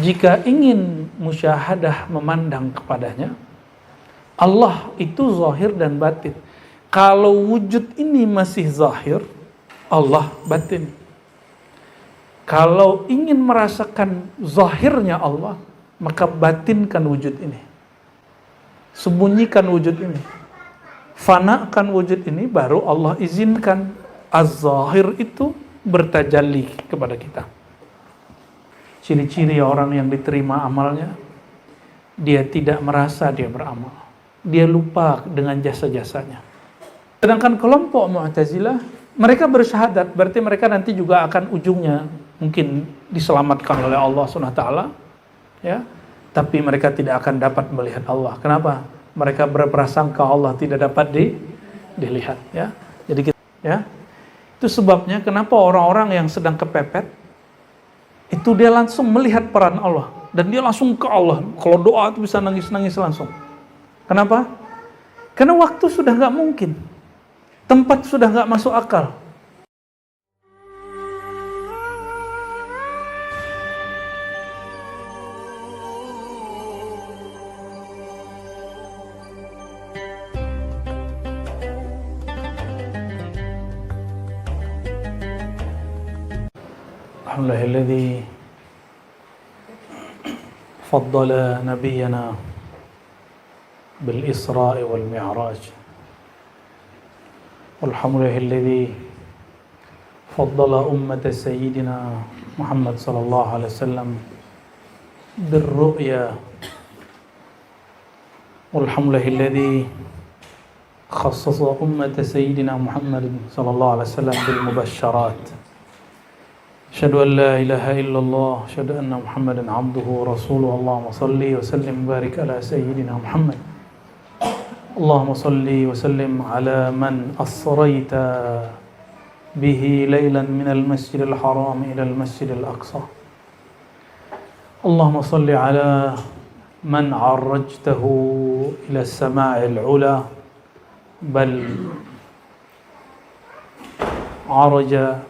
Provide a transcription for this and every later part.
jika ingin musyahadah memandang kepadanya, Allah itu zahir dan batin. Kalau wujud ini masih zahir, Allah batin. Kalau ingin merasakan zahirnya Allah, maka batinkan wujud ini. Sembunyikan wujud ini. Fanakan wujud ini, baru Allah izinkan az-zahir itu bertajalli kepada kita. Ciri-ciri orang yang diterima amalnya, dia tidak merasa dia beramal. Dia lupa dengan jasa-jasanya. Sedangkan kelompok Mu'tazilah, mereka bersyahadat, berarti mereka nanti juga akan ujungnya mungkin diselamatkan oleh Allah SWT, ya. Tapi mereka tidak akan dapat melihat Allah. Kenapa? Mereka berprasangka Allah tidak dapat dilihat, ya. Jadi kita, ya. Itu sebabnya kenapa orang-orang yang sedang kepepet itu dia langsung melihat peran Allah dan dia langsung ke Allah. Kalau doa itu bisa nangis-nangis langsung. Kenapa? Karena waktu sudah nggak mungkin, tempat sudah nggak masuk akal. Alhamdulillahilladzi faddala nabiyyana bil Isra'i wal Mi'raj. Alhamdulillahilladzi faddala ummata sayyidina Muhammad sallallahu alaihi wasallam bir ru'ya. Alhamdulillahilladzi khassasa ummata sayyidina Muhammad sallallahu alaihi wasallam bil mubasysyarat. Asyhadu an la ilaha illallah, asyhadu anna Muhammadan abduhu wa rasuluhu. Allahumma salli wa sallim barik ala sayyidina Muhammad. Allahumma salli wa sallim ala man asrayta bihi laylan min al-masjidil haram ila al-masjidil aqsa. Allahumma salli ala man arrajtahu ila as-sama'il ula bal araja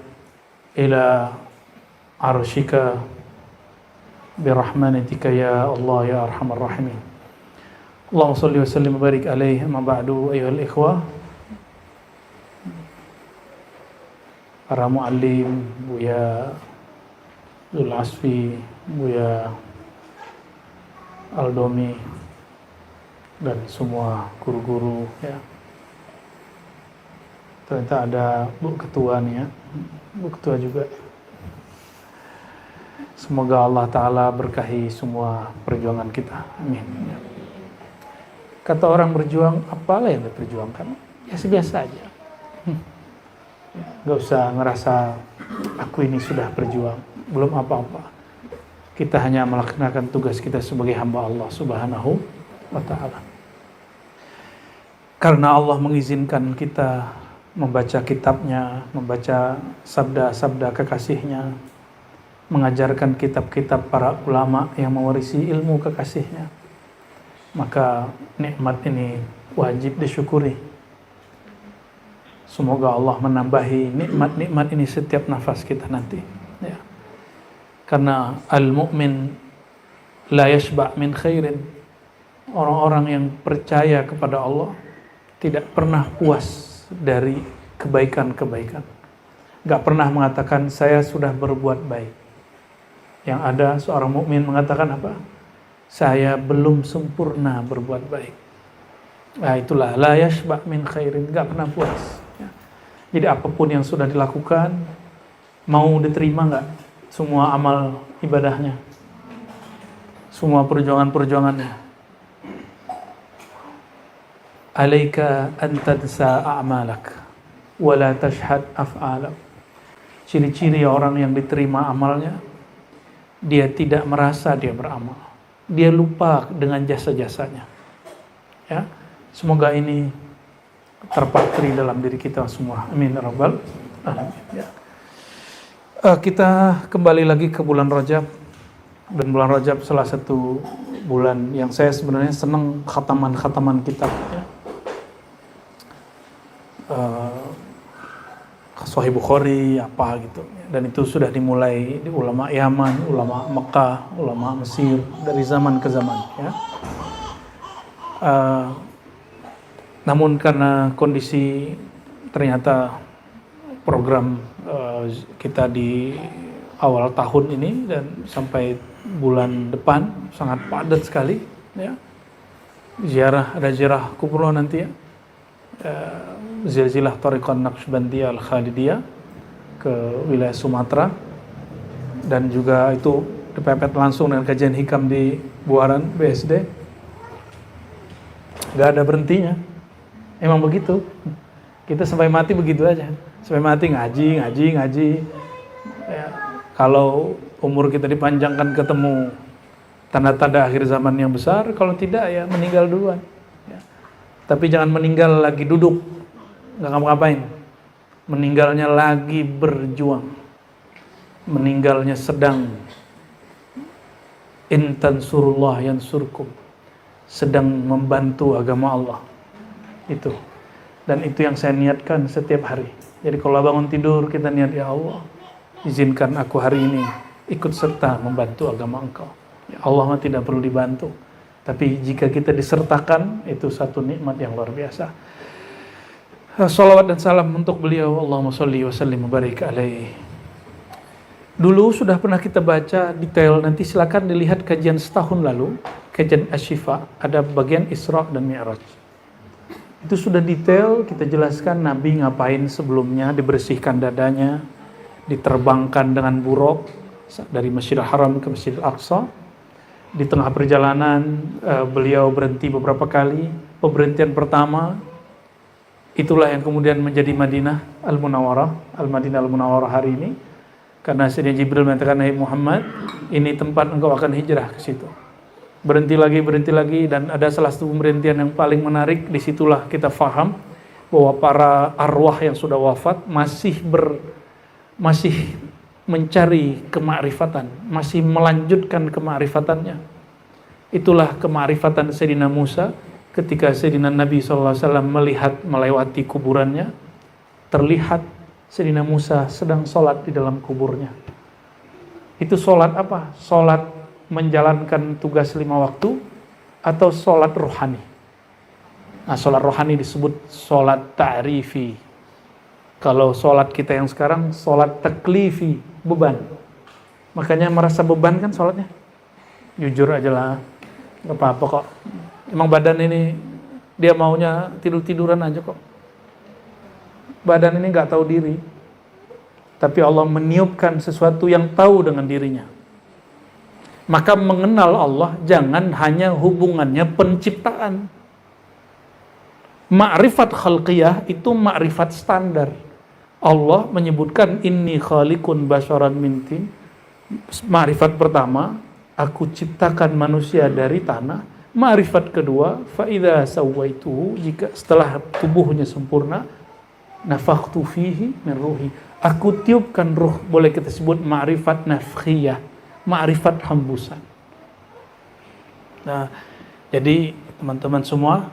ila arshika birahmatika ya Allah ya arhamar rahimin. Allahumma salli wa sallim wa barik alaihi. Amma ba'du, ayyuhal ikhwah, para muallim, Buya Zul Asfi, Buya Aldomi, dan semua guru-guru, ya. Ternyata ada Bu Ketua nih, ya. Bu Ketua juga. Semoga Allah Ta'ala berkahi semua perjuangan kita. Amin. Kata orang berjuang, apalah yang diperjuangkan? Ya biasa aja. Gak usah ngerasa aku ini sudah berjuang, belum apa-apa. Kita hanya melaksanakan tugas kita sebagai hamba Allah Subhanahu wa Ta'ala. Karena Allah mengizinkan kita membaca kitabnya, membaca sabda-sabda kekasihnya, mengajarkan kitab-kitab para ulama yang mewarisi ilmu kekasihnya, maka nikmat ini wajib disyukuri. Semoga Allah menambahi nikmat-nikmat ini setiap nafas kita nanti, ya. Karena al-mu'min la yashba' min khairin. Orang-orang yang percaya kepada Allah tidak pernah puas dari kebaikan-kebaikan. Gak pernah mengatakan saya sudah berbuat baik. Yang ada seorang mukmin mengatakan apa? Saya belum sempurna berbuat baik. Nah, itulah la yashba' min khairin, gak pernah puas, ya. Jadi apapun yang sudah dilakukan, mau diterima gak semua amal ibadahnya, semua perjuangan-perjuangannya? Alaika an tadsa a'malak wa la tashhad af'alak. Ciri-ciri orang yang diterima amalnya, dia tidak merasa dia beramal. Dia lupa dengan jasa-jasanya. Ya, semoga ini terpatri dalam diri kita semua. Amin ya rabbal alamin. Ya. Kita kembali lagi ke bulan Rajab, dan bulan Rajab salah satu bulan yang saya sebenarnya senang khataman kitab. Ya. Sahih Bukhari apa gitu. Dan itu sudah dimulai di ulama Yaman, ulama Mekah, ulama Mesir dari zaman ke zaman ya. Namun karena kondisi ternyata program kita di awal tahun ini dan sampai bulan depan sangat padat sekali ya. Ada ziarah kubro nanti ya. Zilzilah Thariqah Naqsyabandiyah Al-Khalidiyah ke wilayah Sumatera, dan juga itu dipepet langsung dengan kajian hikam di Buaran BSD. Gak ada berhentinya. Emang begitu. Kita sampai mati begitu aja. Sampai mati ngaji. Ya, kalau umur kita dipanjangkan ketemu tanda-tanda akhir zaman yang besar, kalau tidak ya meninggal duluan. Ya. Tapi jangan meninggal lagi duduk, nggak ngapa-ngapain. Meninggalnya lagi berjuang. Meninggalnya sedang in tansurullah yansurkum, sedang membantu agama Allah. Itu. Dan itu yang saya niatkan setiap hari. Jadi kalau bangun tidur kita niat, ya Allah, izinkan aku hari ini ikut serta membantu agama Engkau. Ya Allah mah tidak perlu dibantu, tapi jika kita disertakan, itu satu nikmat yang luar biasa. Salawat dan salam untuk beliau. Allahumma sholli wa sallim wa barik alaihi. Dulu sudah pernah kita baca detail, nanti silakan dilihat kajian setahun lalu, kajian Asy-Syifa, ada bagian Isra dan Mi'raj. Itu sudah detail kita jelaskan Nabi ngapain sebelumnya, dibersihkan dadanya, diterbangkan dengan buruk dari Masjidil Haram ke Masjidil Aqsa. Di tengah perjalanan beliau berhenti beberapa kali. Pemberhentian pertama itulah yang kemudian menjadi Madinah Al-Munawwarah, Al-Madinah Al-Munawwarah hari ini. Karena Sayyidina Jibril mengatakan, "Hai Muhammad, ini tempat engkau akan hijrah ke situ." Berhenti lagi, dan ada salah satu pemberhentian yang paling menarik. Disitulah kita faham bahwa para arwah yang sudah wafat masih mencari kemakrifatan, masih melanjutkan kemakrifatannya. Itulah kemakrifatan Sayyidina Musa ketika Sayyidina Nabi SAW melihat melewati kuburannya, terlihat Sayyidina Musa sedang sholat di dalam kuburnya. Itu sholat apa? Sholat menjalankan tugas 5 waktu atau sholat rohani. Nah, sholat rohani disebut sholat ta'rifi. Kalau sholat kita yang sekarang sholat taklifi, beban. Makanya merasa beban kan sholatnya? Jujur aja lah, gak apa-apa kok. Emang badan ini dia maunya tidur-tiduran aja kok. Badan ini gak tahu diri. Tapi Allah meniupkan sesuatu yang tahu dengan dirinya. Maka mengenal Allah jangan hanya hubungannya penciptaan. Ma'rifat khalqiyah itu ma'rifat standar. Allah menyebutkan inni khaliqun basyaran min tin. Ma'rifat pertama, aku ciptakan manusia dari tanah. Ma'rifat kedua, fa idza sawaituhu, jika setelah tubuhnya sempurna, nafakhtu fihi min ruhi, aku tiupkan ruh. Boleh kita sebut ma'rifat nafkhiyah, ma'rifat hembusan. Nah, jadi teman-teman semua,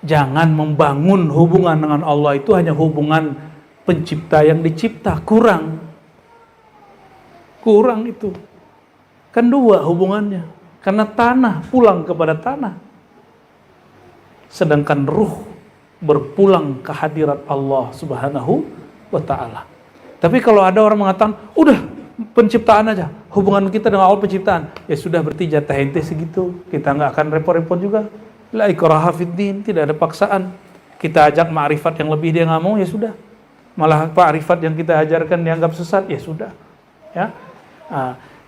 jangan membangun hubungan dengan Allah itu hanya hubungan pencipta yang dicipta. Kurang itu. Kan dua hubungannya. Karena tanah pulang kepada tanah. Sedangkan ruh berpulang ke hadirat Allah Subhanahu wa ta'ala. Tapi kalau ada orang mengatakan, udah penciptaan aja, hubungan kita dengan Allah penciptaan, ya sudah, berarti jatah ente segitu, kita nggak akan repot-repot juga. La ikraha fiddin, tidak ada paksaan. Kita ajak ma'rifat yang lebih, dia nggak mau, ya sudah. Malah ma'rifat yang kita ajarkan dianggap sesat, ya sudah. Ya,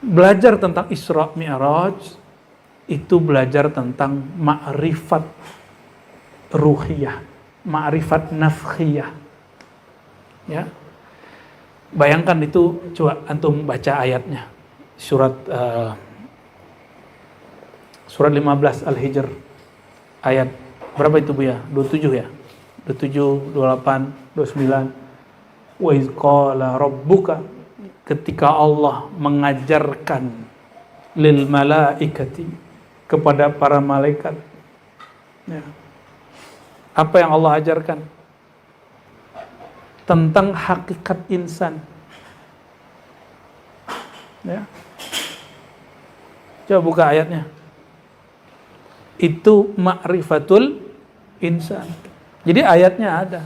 belajar tentang Isra Mi'raj itu belajar tentang ma'rifat ruhiyah, ma'rifat nafkhiyah. Ya. Bayangkan itu, coba antum baca ayatnya. Surat 15 Al-Hijr. Ayat berapa itu Bu ya? 27 ya? 27, 28, 29. Wa iz qala rabbuka, ketika Allah mengajarkan lil malaikati, kepada para malaikat. Ya. Apa yang Allah ajarkan? tentang hakikat insan. Ya. Coba buka ayatnya. Itu ma'rifatul insan. Jadi ayatnya ada.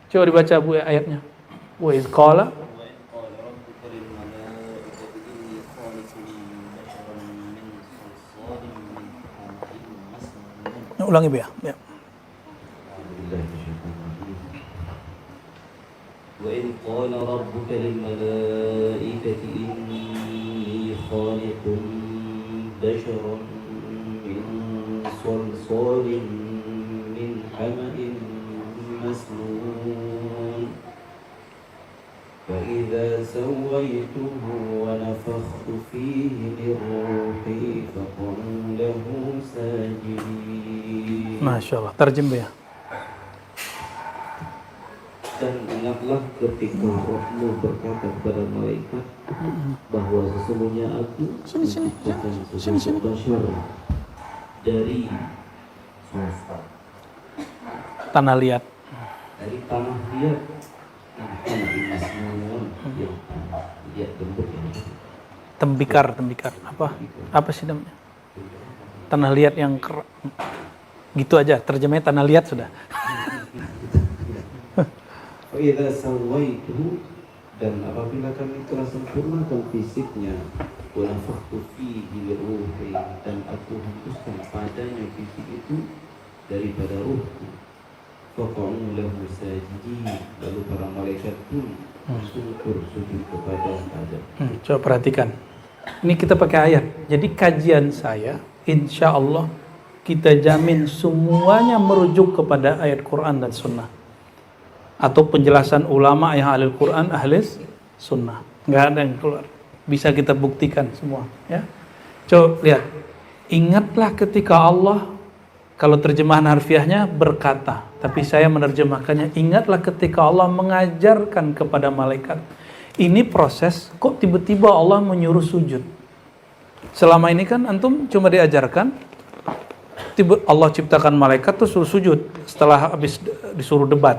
Coba dibaca Bu ayatnya. Wa idz qala ulangi Bu ya. وإذ قال ربك للملائكة إني خالق بشرا من صلصال من حمأ مسنون فإذا سويته ونفخت فيه من روحي فقعوا له ساجدين. Masya Allah. Terjem ya. Dan ingatlah ketika Rohmu berkata kepada malaikat bahwa sesungguhnya aku menciptakan sesosok bashar dari semesta, Tanah liat. dari tanah liat yang dimasnun, yang liat bentuknya. Tembikar. Apa sih namanya? Tanah liat yang gitu aja. Terjemahnya tanah liat sudah. Fa'idha sawaituhu, dan apabila kami telah sempurnakan fisiknya, wa nafakhtu fihi ruhi, dan aku hembuskan padanya fisik itu daripada ruhku, faqa'u lahu sajidin, lalu para malaikat pun bersungkur sujud kepada Adam. Coba perhatikan. Ini kita pakai ayat. Jadi kajian saya, insya Allah kita jamin semuanya merujuk kepada ayat Quran dan Sunnah. Atau penjelasan ulama yang ahli Quran, ahli Sunnah. Nggak ada yang keluar. Bisa kita buktikan semua. Ya. Coba lihat. Ingatlah ketika Allah, kalau terjemahan harfiahnya berkata, tapi saya menerjemahkannya, ingatlah ketika Allah mengajarkan kepada malaikat. Ini proses, kok tiba-tiba Allah menyuruh sujud? Selama ini kan antum cuma diajarkan, Allah ciptakan malaikat terus suruh sujud setelah habis disuruh debat.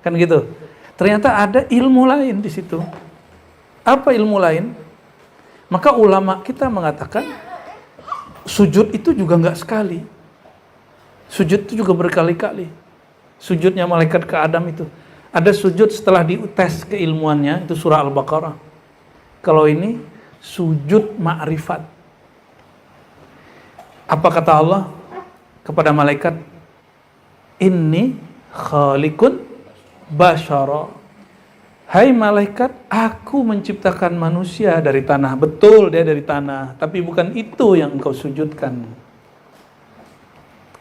Kan gitu. Ternyata ada ilmu lain di situ. Apa ilmu lain? Maka ulama kita mengatakan sujud itu juga enggak sekali. Sujud itu juga berkali-kali. Sujudnya malaikat ke Adam itu. Ada sujud setelah dites keilmuannya, itu surah Al-Baqarah. Kalau ini sujud ma'rifat. Apa kata Allah kepada malaikat? Inni khaliqun basyara. Hai malaikat, aku menciptakan manusia dari tanah. Betul, dia dari tanah, tapi bukan itu yang engkau sujudkan.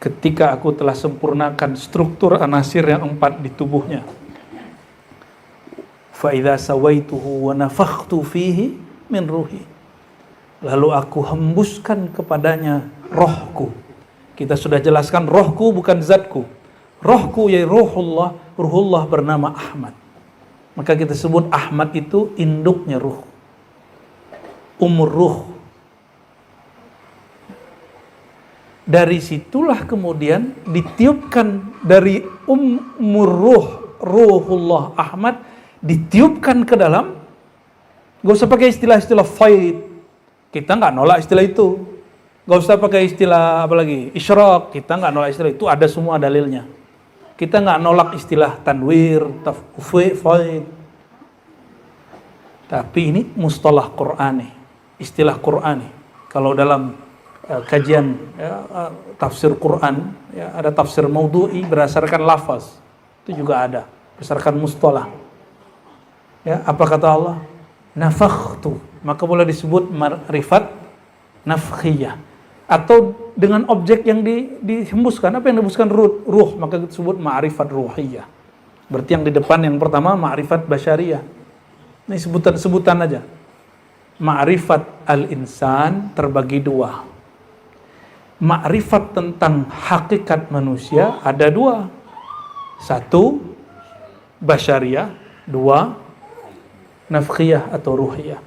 Ketika aku telah sempurnakan struktur anasir yang 4 di tubuhnya. Fa idza sawaituhu wa nafakhtu fihi min ruhi. Lalu aku hembuskan kepadanya rohku. Kita sudah jelaskan rohku bukan zatku. Rohku ya ruhullah bernama Ahmad. Maka kita sebut Ahmad itu induknya ruh. Ruh. Dari situlah kemudian ditiupkan dari ruhullah Ahmad, ditiupkan ke dalam. Gak usah pakai istilah-istilah faid. Kita nggak nolak istilah itu. Gak usah pakai istilah apa lagi, isyraq. Kita nggak nolak istilah itu. Ada semua dalilnya. Kita nggak nolak istilah tanwir, faid. Tapi ini mustalah Qur'ani, istilah Qur'ani. Kalau dalam kajian tafsir Quran, ya, ada tafsir maudhu'i berdasarkan lafaz. Itu juga ada, berdasarkan mustalah. Ya, apa kata Allah? Nafakhtu. Maka boleh disebut ma'rifat nafkhiyah. Atau dengan objek yang dihembuskan. Apa yang dihembuskan? Ruh. Maka disebut ma'rifat ruhiyah. Berarti yang di depan yang pertama ma'rifat basyariyah. Ini sebutan aja. Ma'rifat al-insan terbagi 2. Ma'rifat tentang hakikat manusia ada 2. 1 basyariyah, 2 nafkhiyah atau ruhiyah.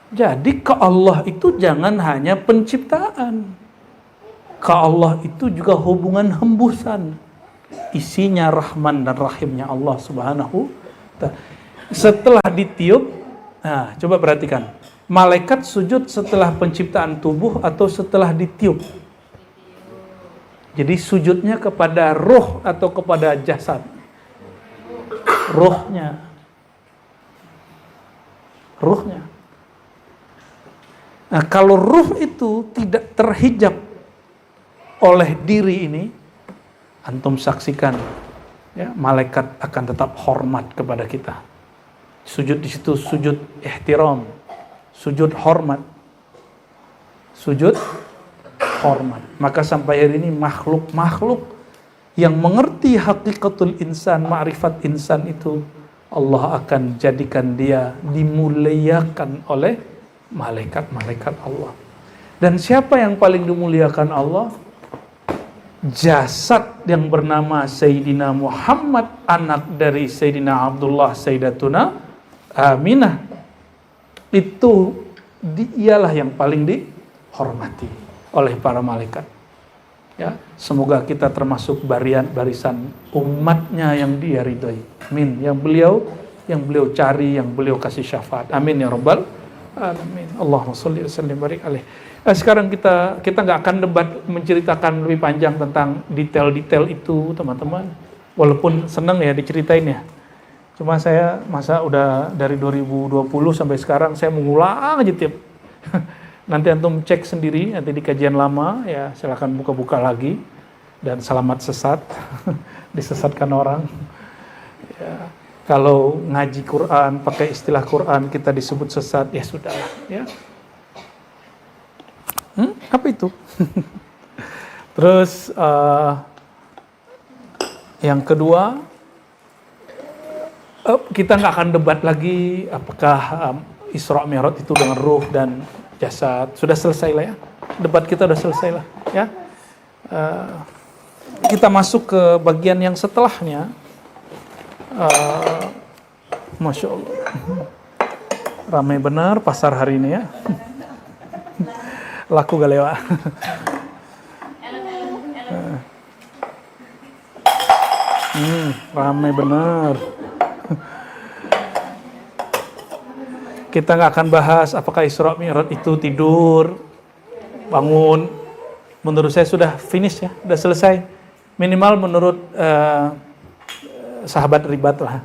Jadi ke Allah itu jangan hanya penciptaan. Ke Allah itu juga hubungan hembusan. isinya Rahman dan Rahimnya Allah Subhanahu wa ta'ala. Setelah ditiup, nah coba perhatikan, malaikat sujud setelah penciptaan tubuh atau setelah ditiup? Jadi sujudnya kepada ruh atau kepada jasad? Ruhnya. Nah, kalau ruh itu tidak terhijab oleh diri ini, antum saksikan, ya, malaikat akan tetap hormat kepada kita. Sujud di situ sujud ihtiram, sujud hormat, Maka sampai hari ini makhluk yang mengerti hakikatul insan, ma'rifat insan itu, Allah akan jadikan dia dimuliakan oleh malaikat-malaikat Allah. Dan siapa yang paling dimuliakan Allah? Jasad yang bernama Sayyidina Muhammad, anak dari Sayyidina Abdullah, Sayyidatuna Aminah. Itu dialah yang paling dihormati oleh para malaikat. Ya, semoga kita termasuk barisan umatnya yang dia ridhoi. Amin. Yang beliau cari, yang beliau kasih syafaat. Amin ya rabbal alamin. Allahumma sholli wa sallim barik alaih. Sekarang kita nggak akan debat menceritakan lebih panjang tentang detail-detail itu, teman-teman. Walaupun senang ya diceritain ya. Cuma saya masa udah dari 2020 sampai sekarang saya mengulang aja tiap. Nanti antum cek sendiri, nanti di kajian lama ya, silakan buka-buka lagi. Dan selamat sesat, disesatkan orang. Ya, kalau ngaji Quran, pakai istilah Quran kita disebut sesat, ya sudahlah. Ya. Apa itu? Terus yang kedua, kita nggak akan debat lagi apakah Isra Mi'raj itu dengan ruh dan jasad. Sudah selesai lah ya. Debat kita sudah selesai lah ya. Kita masuk ke bagian yang setelahnya. Masya Allah. Ramai benar pasar hari ini ya. Laku gak lewat. Ramai benar. Kita nggak akan bahas apakah Isra Mi'raj itu tidur, bangun. Menurut saya sudah finish ya, sudah selesai. Minimal menurut sahabat ribat lah.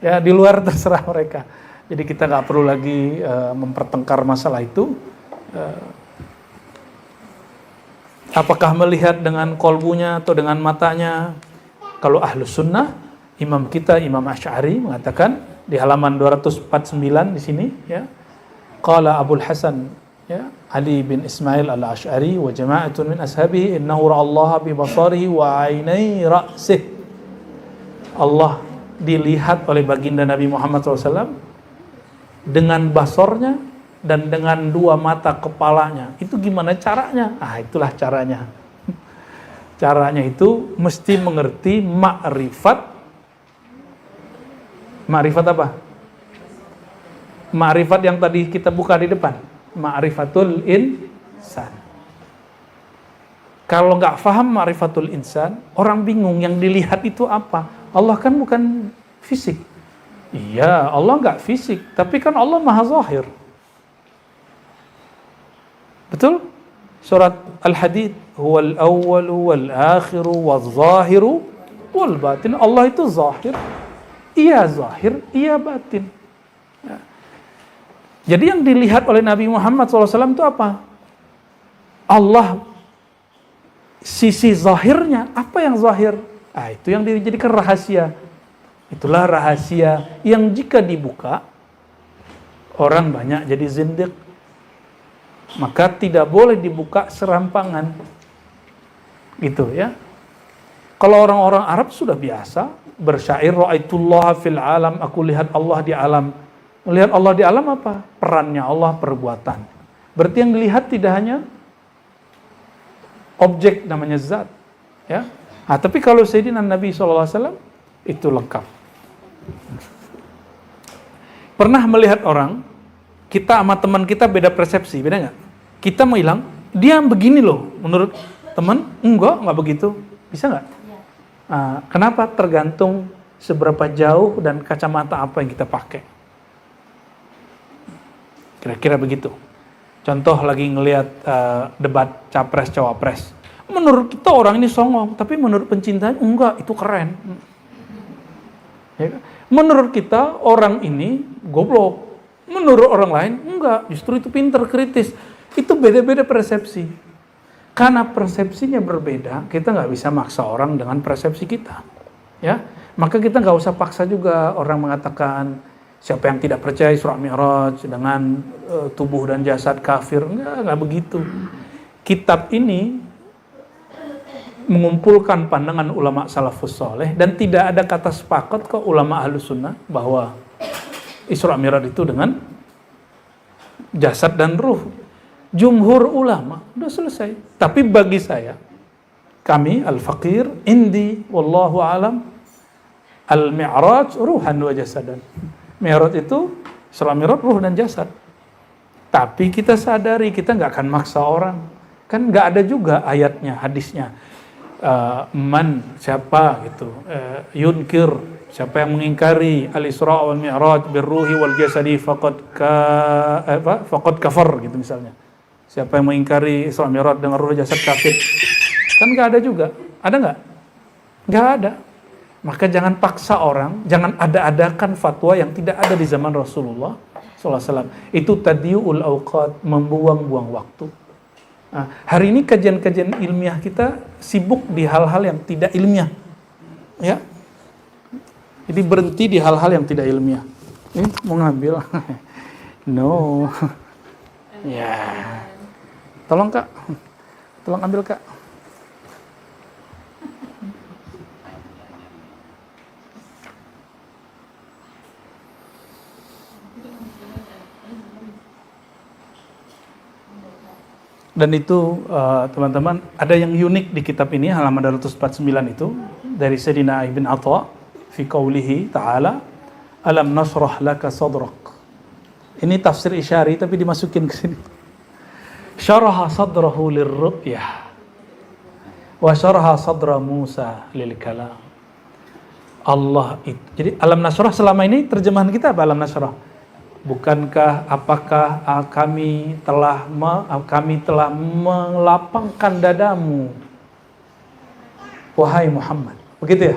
Ya di luar terserah mereka. Jadi kita nggak perlu lagi mempertengkar masalah itu. Apakah melihat dengan kolbunya atau dengan matanya? Kalau Ahlus Sunnah, imam kita Imam Asy'ari mengatakan di halaman 249 di sini ya. Qala Abul Hasan ya, Ali bin Ismail al-Asy'ari wa jama'atun min ashabihi innahu ra'allaha bi basarihi wa 'ainai ra'sih. Allah dilihat oleh baginda Nabi Muhammad SAW dengan basornya dan dengan dua mata kepalanya. Itu gimana caranya? Itulah caranya. Caranya itu mesti mengerti ma'rifat. Ma'rifat apa? Ma'rifat yang tadi kita buka di depan. Ma'rifatul insan. Kalau nggak paham ma'rifatul insan, orang bingung yang dilihat itu apa. Allah kan bukan fisik. Iya, Allah nggak fisik. Tapi kan Allah maha zahir. Betul? Surat Al-Hadid. Huwal awwalu wal akhiru wal zahiru wal batin. Allah itu zahir. Iya zahir, iya batin. Ya. Jadi yang dilihat oleh Nabi Muhammad SAW itu apa? Allah, sisi zahirnya, apa yang zahir? Itu yang dijadikan rahasia. Itulah rahasia yang jika dibuka, orang banyak jadi zindiq. Maka tidak boleh dibuka serampangan. Gitu ya. Kalau orang-orang Arab sudah biasa bersyair, ra'aitullah fil alam, aku lihat Allah di alam. Melihat Allah di alam apa? Perannya Allah, perbuatan. Berarti yang dilihat tidak hanya objek, namanya zat. Ya. Tapi kalau Sayyidina Nabi SAW itu lengkap. Pernah melihat orang, kita sama teman kita beda persepsi, beda nggak? Kita mau hilang, dia begini loh, menurut teman, enggak begitu. Bisa nggak? Kenapa? Tergantung seberapa jauh dan kacamata apa yang kita pakai. Kira-kira begitu. Contoh lagi ngelihat debat capres-cawapres. Menurut kita orang ini songong, tapi menurut pencintanya enggak, itu keren. Ya, menurut kita orang ini goblok. Menurut orang lain enggak, justru itu pinter, kritis. Itu beda-beda persepsi. Karena persepsinya berbeda, kita nggak bisa maksa orang dengan persepsi kita. Ya, maka kita nggak usah paksa juga orang mengatakan siapa yang tidak percaya Isra Mi'raj dengan tubuh dan jasad kafir. Enggak begitu. Kitab ini mengumpulkan pandangan ulama salafus soleh dan tidak ada kata sepakat ke ulama ahlus sunnah bahwa Isra Mi'raj itu dengan jasad dan ruh. Jumhur ulama udah selesai. Tapi bagi saya, kami al-faqir indi wallahu alam, al-mi'raj ruhan wa jasadan. Mi'raj itu Isra Mi'raj ruh dan jasad. Tapi kita sadari kita nggak akan maksa orang. Kan nggak ada juga ayatnya, hadisnya. Siapa gitu, yunkir, siapa yang mengingkari al-Isra wal Mi'raj birruhi wal jasadi faqad kafar gitu misalnya. Siapa yang mengingkari Isra Mi'raj dengan ruh jasad kafir. Kan nggak ada juga. Ada nggak? Nggak ada. Maka jangan paksa orang, jangan ada-adakan fatwa yang tidak ada di zaman Rasulullah SAW. Itu tadiyu'ul awqat, membuang-buang waktu. Nah, hari ini kajian-kajian ilmiah kita sibuk di hal-hal yang tidak ilmiah. Ya. Jadi berhenti di hal-hal yang tidak ilmiah. Ini mau ngambil? No. Ya. Tolong Kak. Tolong ambil Kak. Dan itu teman-teman ada yang unik di kitab ini halaman 249 itu dari Sayyidina Ibn Atha fi qawlihi ta'ala alam nasrah laka sadrak. Ini tafsir Isyari tapi dimasukin ke sini. Syaraha sadrahu lirru'yah wa syaraha sadra Musa lil kalam. Allah itu. Jadi alam nasrah selama ini terjemahan kita apa alam nasrah? Bukankah apakah kami telah melapangkan dadamu wahai Muhammad. Begitu ya?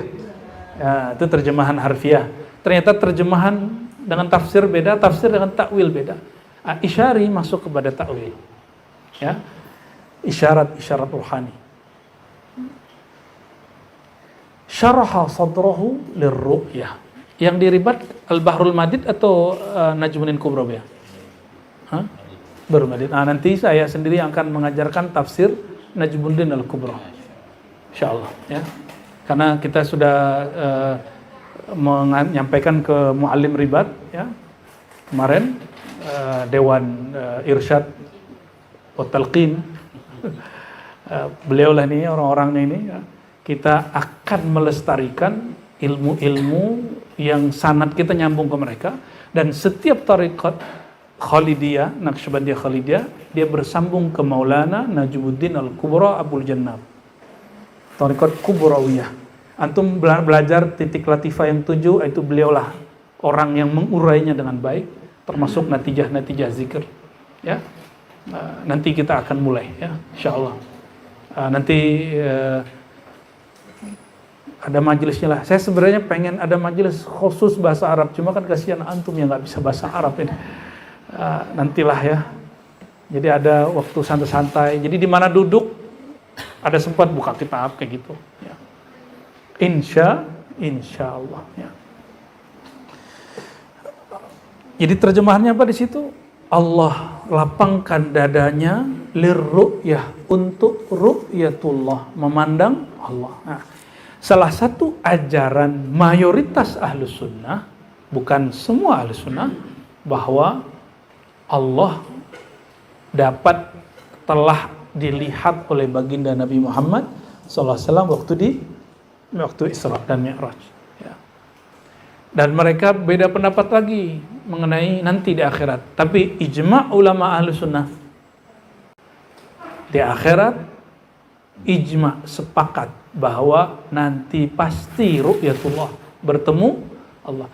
Ya, itu terjemahan harfiah. Ternyata terjemahan dengan tafsir beda, tafsir dengan takwil beda. Isyari masuk kepada takwil. Ya. Isyarat ruhani. Syaraha sadrahu lirru'yah. Yang diribat Al-Bahrul Madid atau Najmuddin Kubra ya? Bahrul Madid. Nanti saya sendiri akan mengajarkan tafsir Najmuddin Al-Kubra. Insyaallah ya. Karena kita sudah menyampaikan ke Muallim Ribat ya. Kemarin Dewan Irsyad wa Talqin. Beliau lah ini orang-orangnya ini ya. Kita akan melestarikan ilmu-ilmu yang sanad kita nyambung ke mereka, dan setiap tariqat Khalidiyah, Naqsyabandiyah Khalidiyah, dia bersambung ke Maulana Najmuddin Al-Kubra Abul Jannab. Tariqat Kubrawiyah. Antum belajar titik latifah yang 7, itu beliaulah orang yang mengurainya dengan baik, termasuk natijah-natijah zikir. Ya. Nanti kita akan mulai ya, insyaallah. Nanti ada majelisnya lah. Saya sebenarnya pengen ada majelis khusus bahasa Arab, cuma kan kasihan antum yang nggak bisa bahasa Arab ini. Nantilah ya. Jadi ada waktu santai-santai. Jadi di mana duduk ada sempat buka kitab kayak gitu. Ya. Insya Allah. Ya. Jadi terjemahannya apa di situ? Allah lapangkan dadanya lirru'yah, untuk ru'yatullah, memandang Allah. Nah, salah satu ajaran mayoritas ahlus sunnah, bukan semua ahlus sunnah, bahwa Allah telah dilihat oleh baginda Nabi Muhammad SAW waktu Isra dan Mi'raj. Ya. Dan mereka beda pendapat lagi mengenai nanti di akhirat. Tapi ijma' ulama ahlus sunnah, di akhirat ijma, sepakat bahwa nanti pasti ru'yatullah, bertemu Allah.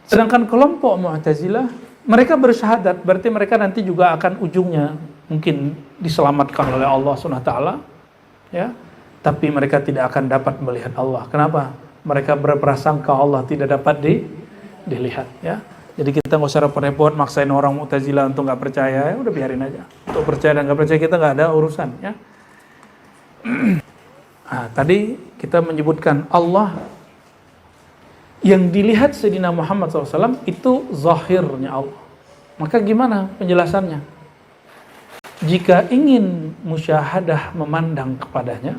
Sedangkan kelompok Mu'tazilah, mereka bersyahadat, berarti mereka nanti juga akan ujungnya mungkin diselamatkan oleh Allah SWT, ya. Tapi mereka tidak akan dapat melihat Allah. Kenapa? Mereka berprasangka Allah tidak dapat dilihat, ya. Jadi kita nggak usah repot-repot maksain orang Mu'tazilah untuk nggak percaya, ya udah biarin aja. Untuk percaya dan nggak percaya kita nggak ada urusan, ya. Nah, tadi kita menyebutkan Allah yang dilihat Sayyidina Muhammad SAW itu zahirnya Allah. Maka gimana penjelasannya? Jika ingin musyahadah memandang kepadanya,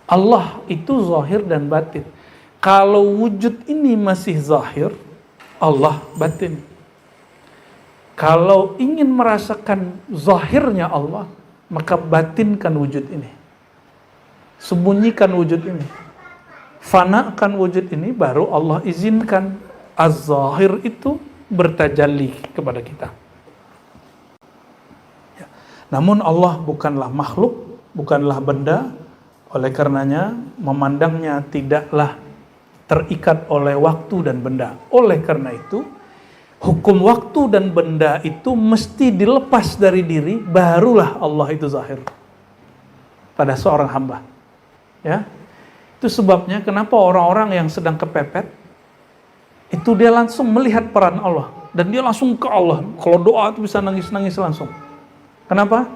Allah itu zahir dan batin. Kalau wujud ini masih zahir, Allah batin. Kalau ingin merasakan zahirnya Allah, maka batinkan wujud ini. Sembunyikan wujud ini. Fanakan wujud ini, baru Allah izinkan az-zahir itu bertajalli kepada kita. Ya. Namun Allah bukanlah makhluk, bukanlah benda, oleh karenanya memandangnya tidaklah terikat oleh waktu dan benda. Oleh karena itu, hukum waktu dan benda itu mesti dilepas dari diri, barulah Allah itu zahir pada seorang hamba. Ya. Itu sebabnya kenapa orang-orang yang sedang kepepet itu dia langsung melihat peran Allah dan dia langsung ke Allah. Kalau doa itu bisa nangis-nangis langsung. Kenapa?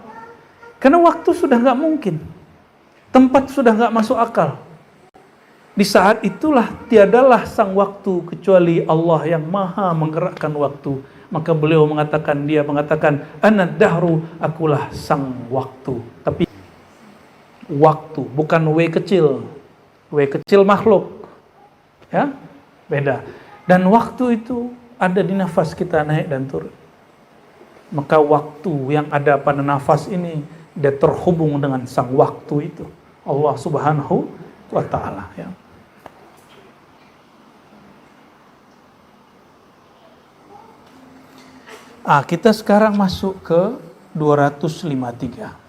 Karena waktu sudah nggak mungkin, tempat sudah nggak masuk akal. Di saat itulah tiadalah sang waktu kecuali Allah yang maha menggerakkan waktu. Maka beliau mengatakan, dia mengatakan, ana dahru, akulah sang waktu. Tapi waktu, bukan W kecil. W kecil makhluk. Ya, beda. Dan waktu itu ada di nafas kita naik dan turun. Maka waktu yang ada pada nafas ini, dia terhubung dengan sang waktu itu. Allah Subhanahu wa ta'ala. Ya. Kita sekarang masuk ke 253.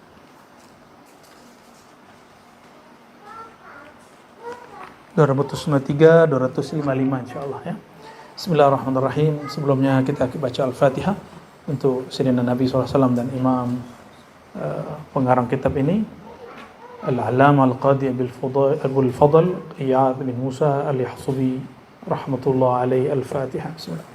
253, 255 insyaallah, ya. Bismillahirrahmanirrahim. Sebelumnya kita baca Al-Fatihah untuk Sayyidina Nabi SAW dan Imam pengarang kitab ini, Al-Allamah Al-Qadi Abul Fadl Iyad bin Musa Al-Yahsubi rahmatullah alaihi. Al-Fatihah. Bismillah.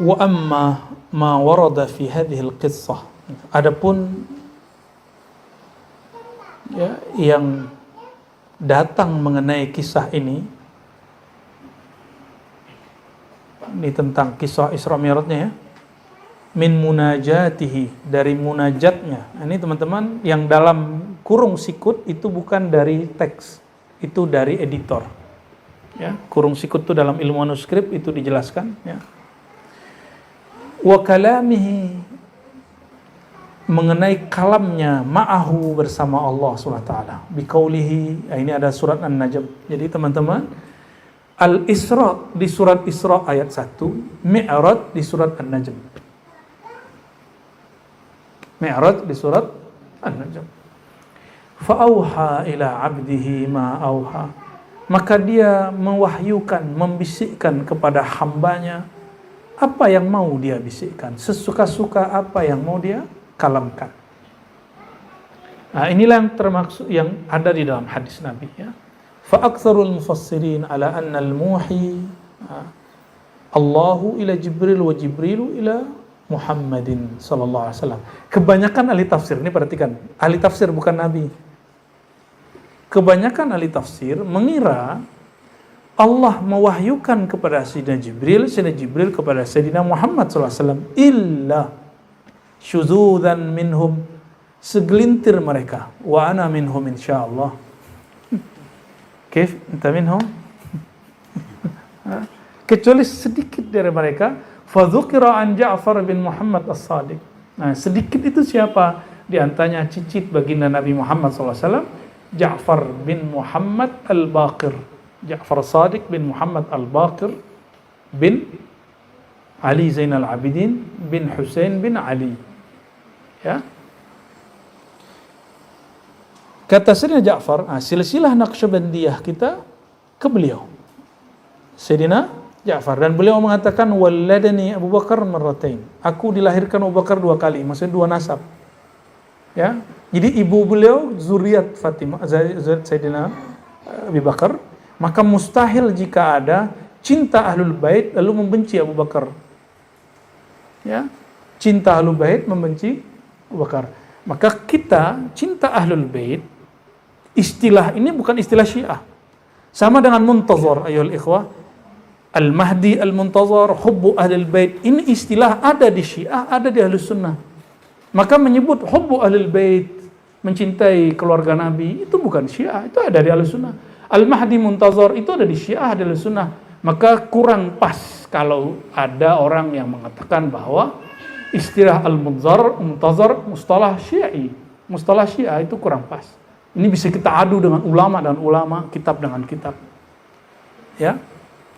Wa amma ma warada fi hadhihi al-qissah. Adapun ya, yang datang mengenai kisah ini tentang kisah Isra Mi'rajnya, ya. Min munajatihi, dari munajatnya. Ini teman-teman yang dalam kurung sikut itu bukan dari teks, itu dari editor. Ya, kurung sikut itu dalam ilmu manuskrip itu dijelaskan, ya. Wa kalamihi, mengenai kalamnya, ma'ahu, bersama Allah SWT. Biqaulihi, ini ada surat An-Najm. Jadi teman-teman, Al-Isra di surat Isra ayat 1, Mi'raj di surat An-Najm. Mi'raj di surat An-Najm. Fa'auha ila abdihi ma auha. Maka dia mewahyukan, membisikkan kepada hambanya apa yang mau dia bisikkan, sesuka-suka apa yang mau dia kalamkan. Inilah yang termaksud, yang ada di dalam hadis Nabi, ya. Fa aktsarul mufassirin ala anna al-muhi Allahu ila Jibril wa Jibrilu ila Muhammadin sallallahu alaihi wasallam. Kebanyakan ahli tafsir, ini perhatikan, ahli tafsir bukan Nabi. Kebanyakan ahli tafsir mengira Allah mewahyukan kepada Sayyidina Jibril kepada Sayyidina Muhammad SAW, illa syuzudan minhum, segelintir mereka, wa ana minhum insyaallah. Kif anta minhum? Kecuali sedikit dari mereka, fa dzukira an Ja'far bin Muhammad as-Sadiq. Nah, sedikit itu siapa? Di antaranya cicit baginda Nabi Muhammad SAW, Ja'far bin Muhammad al-Baqir. Ja'far Sadiq bin Muhammad al-Baqir bin Ali Zainal Abidin bin Husain bin Ali. Ya. Kata Sayyidina Ja'far, silsilah Naqsyabandiyah kita ke beliau, Sayyidina Ja'far, dan beliau mengatakan waladani Abu Bakar marratain. Aku dilahirkan Abu Bakar 2 kali, maksudnya 2 nasab. Ya. Jadi ibu beliau zuriat Fatimah, Sayyidina Abu Bakar, maka mustahil jika ada cinta Ahlul Bait lalu membenci Abu Bakar. Ya, cinta Ahlul Bait membenci Abu Bakar. Maka kita cinta Ahlul Bait, istilah ini bukan istilah Syiah. Sama dengan muntazar, ayyuhal ikhwah. Al-Mahdi al-Muntazar, hubbu Ahlul Bait. Ini istilah ada di Syiah, ada di Ahlus Sunnah. Maka menyebut hubbu Ahlul Bait, mencintai keluarga Nabi, itu bukan Syiah, itu ada di Ahlus Sunnah. Al-Mahdi Muntazar itu ada di Syiah, ada di Ahlus Sunnah. Maka kurang pas kalau ada orang yang mengatakan bahwa istilah Al-Muntazar mustalah Syi'i. Mustalah Syiah itu kurang pas. Ini bisa kita adu dengan ulama dan ulama, kitab dengan kitab. Ya.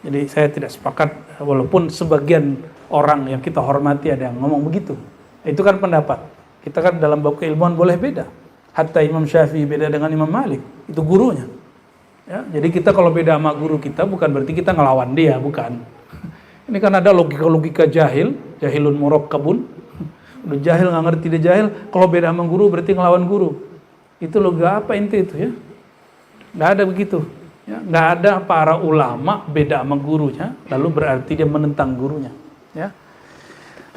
Jadi saya tidak sepakat, walaupun sebagian orang yang kita hormati ada yang ngomong begitu. Itu kan pendapat. Kita kan dalam bab keilmuan boleh beda. Hatta Imam Syafi'i beda dengan Imam Malik, itu gurunya. Ya, jadi kita kalau beda sama guru kita bukan berarti kita ngelawan dia, bukan. Ini kan ada logika-logika jahilun murakkabun. Udah jahil nggak ngerti dia jahil, kalau beda sama guru berarti ngelawan guru. Itu logika apa inti itu ya? Nggak ada begitu. Ya, nggak ada para ulama beda sama gurunya, lalu berarti dia menentang gurunya. Ya.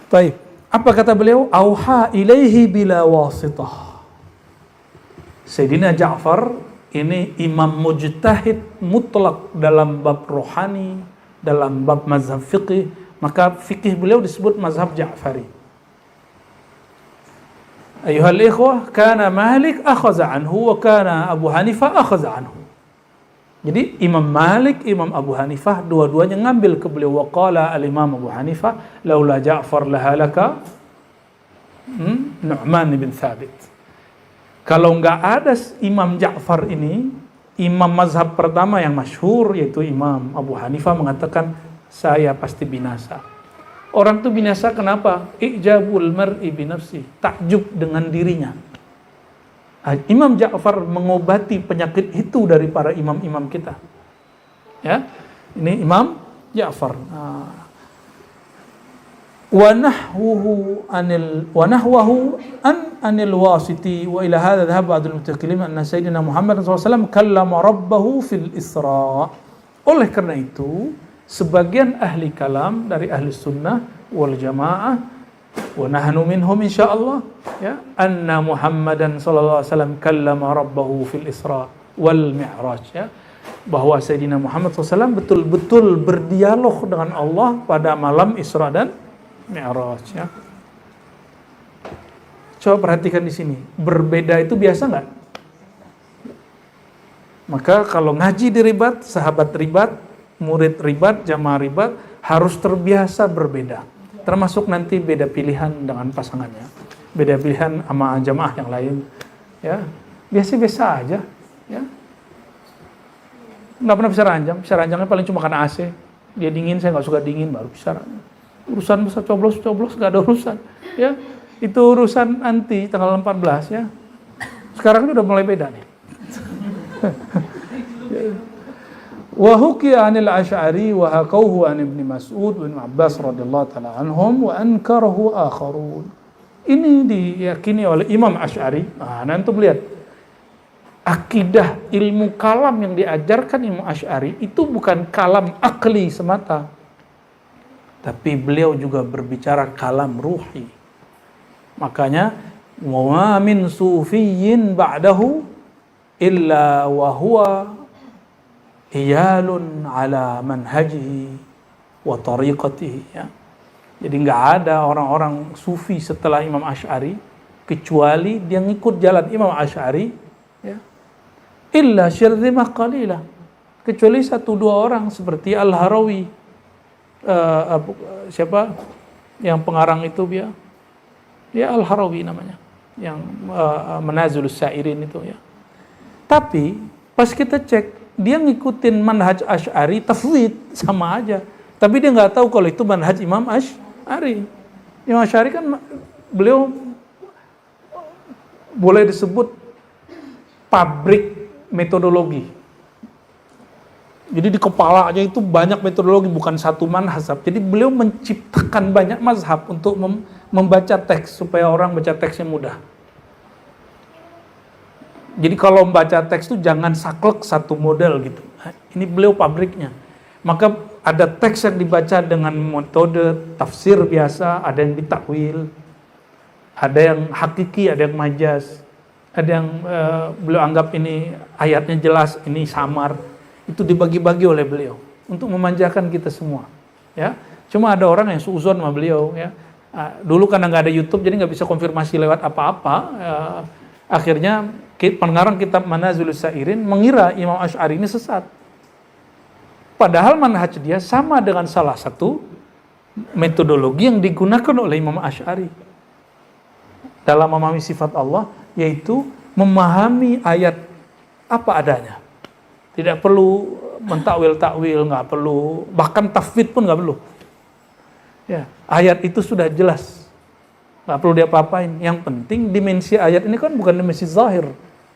Baik. Apa kata beliau? Auha ilaihi bila wasitah. Sayyidina Ja'far ini imam mujtahid mutlak dalam bab rohani, dalam bab mazhab fiqih, maka fikih beliau disebut mazhab Ja'fari. Ayuhal ikhwah, kana Malik akhadha anhu wa kana Abu Hanifah akhadha anhu. Jadi Imam Malik, Imam Abu Hanifah dua-duanya ngambil ke beliau. Wa qala al-Imam Abu Hanifah laula Ja'far lahalaka Nu'man bin Thabit. Kalau nggak ada Imam Ja'far ini, imam mazhab pertama yang masyhur yaitu Imam Abu Hanifah mengatakan saya pasti binasa. Orang itu binasa kenapa? Ijabul mar'i binafsi, takjub dengan dirinya. Imam Ja'far mengobati penyakit itu dari para imam-imam kita. Ya, ini Imam Ja'far. Wa nahwahu anil wasiti wa ila hadha dhahab ba'd al-mutakallimin anna sayyidina Muhammad sallallahu alaihi wasallam kallama rabbahu fil Isra. Oleh karena itu, sebagian ahli kalam dari ahli sunnah wal jamaah wa nahnu minhum insyaallah ya anna Muhammadan sallallahu alaihi wasallam kallama rabbahu fil Isra wal Mi'raj, ya, bahwa Sayyidina Muhammad SAW betul-betul berdialog dengan Allah pada malam Isra dan Mi'raj, ya. Coba perhatikan di sini, berbeda itu biasa nggak? Maka kalau ngaji di ribat, sahabat ribat, murid ribat, jamaah ribat harus terbiasa berbeda. Termasuk nanti beda pilihan dengan pasangannya, beda pilihan sama jamaah yang lain, ya. Biasa-biasa aja, ya. Nggak pernah bisa ranjangnya paling cuma karena AC. Dia dingin, saya nggak suka dingin, baru bisa ranjang. Urusan besar coblos nggak ada urusan, ya. Itu urusan nanti tanggal 14, ya. Sekarang ini udah mulai beda nih. Wa hukiya 'anil Asy'ari wa haqawhu 'an Ibnu Mas'ud wa Ibnu Abbas radhiyallahu ta'ala anhum wa ankarahu akharun. Ini diyakini oleh Imam Asy'ari. Nah, nanti lihat akidah ilmu kalam yang diajarkan Imam Asy'ari itu bukan kalam akli semata, tapi beliau juga berbicara kalam ruhi. Makanya wa min sufiyyin ba'dahu illa wa huwa iyalun ala manhajihi wa tariqatihi, ya. Jadi nggak ada orang-orang sufi setelah Imam Asy'ari kecuali dia ngikut jalan Imam Asy'ari, ya. Illa syirdzimah qalilah, kecuali 1-2 orang seperti Al-Harawi, siapa yang pengarang itu dia Al-Harawi namanya, yang Manazilus Sa'irin itu, ya. Tapi pas kita cek, dia ngikutin manhaj Asy'ari tafwid, sama aja. Tapi dia nggak tahu kalau itu manhaj Imam Asy'ari. Imam Asy'ari kan beliau boleh disebut pabrik metodologi. Jadi di kepalanya itu banyak metodologi, bukan satu mazhab. Jadi beliau menciptakan banyak mazhab untuk membaca teks supaya orang baca teksnya mudah. Jadi kalau membaca teks itu jangan saklek satu model gitu. Ini beliau pabriknya. Maka ada teks yang dibaca dengan metode tafsir biasa, ada yang ditakwil, ada yang hakiki, ada yang majaz, ada yang beliau anggap ini ayatnya jelas, ini samar. Itu dibagi-bagi oleh beliau untuk memanjakan kita semua. Ya, cuma ada orang yang suuzon sama beliau. Ya, dulu karena nggak ada YouTube, jadi nggak bisa konfirmasi lewat apa-apa. Akhirnya pengarang kitab Manazilus Sa'irin mengira Imam Asy'ari ini sesat. Padahal manhaj dia sama dengan salah satu metodologi yang digunakan oleh Imam Asy'ari dalam memahami sifat Allah, yaitu memahami ayat apa adanya. Tidak perlu mentakwil-takwil, nggak perlu, bahkan tafwid pun nggak perlu. Ya, ayat itu sudah jelas, nggak perlu diapa-apain. Yang penting dimensi ayat ini kan bukan dimensi zahir,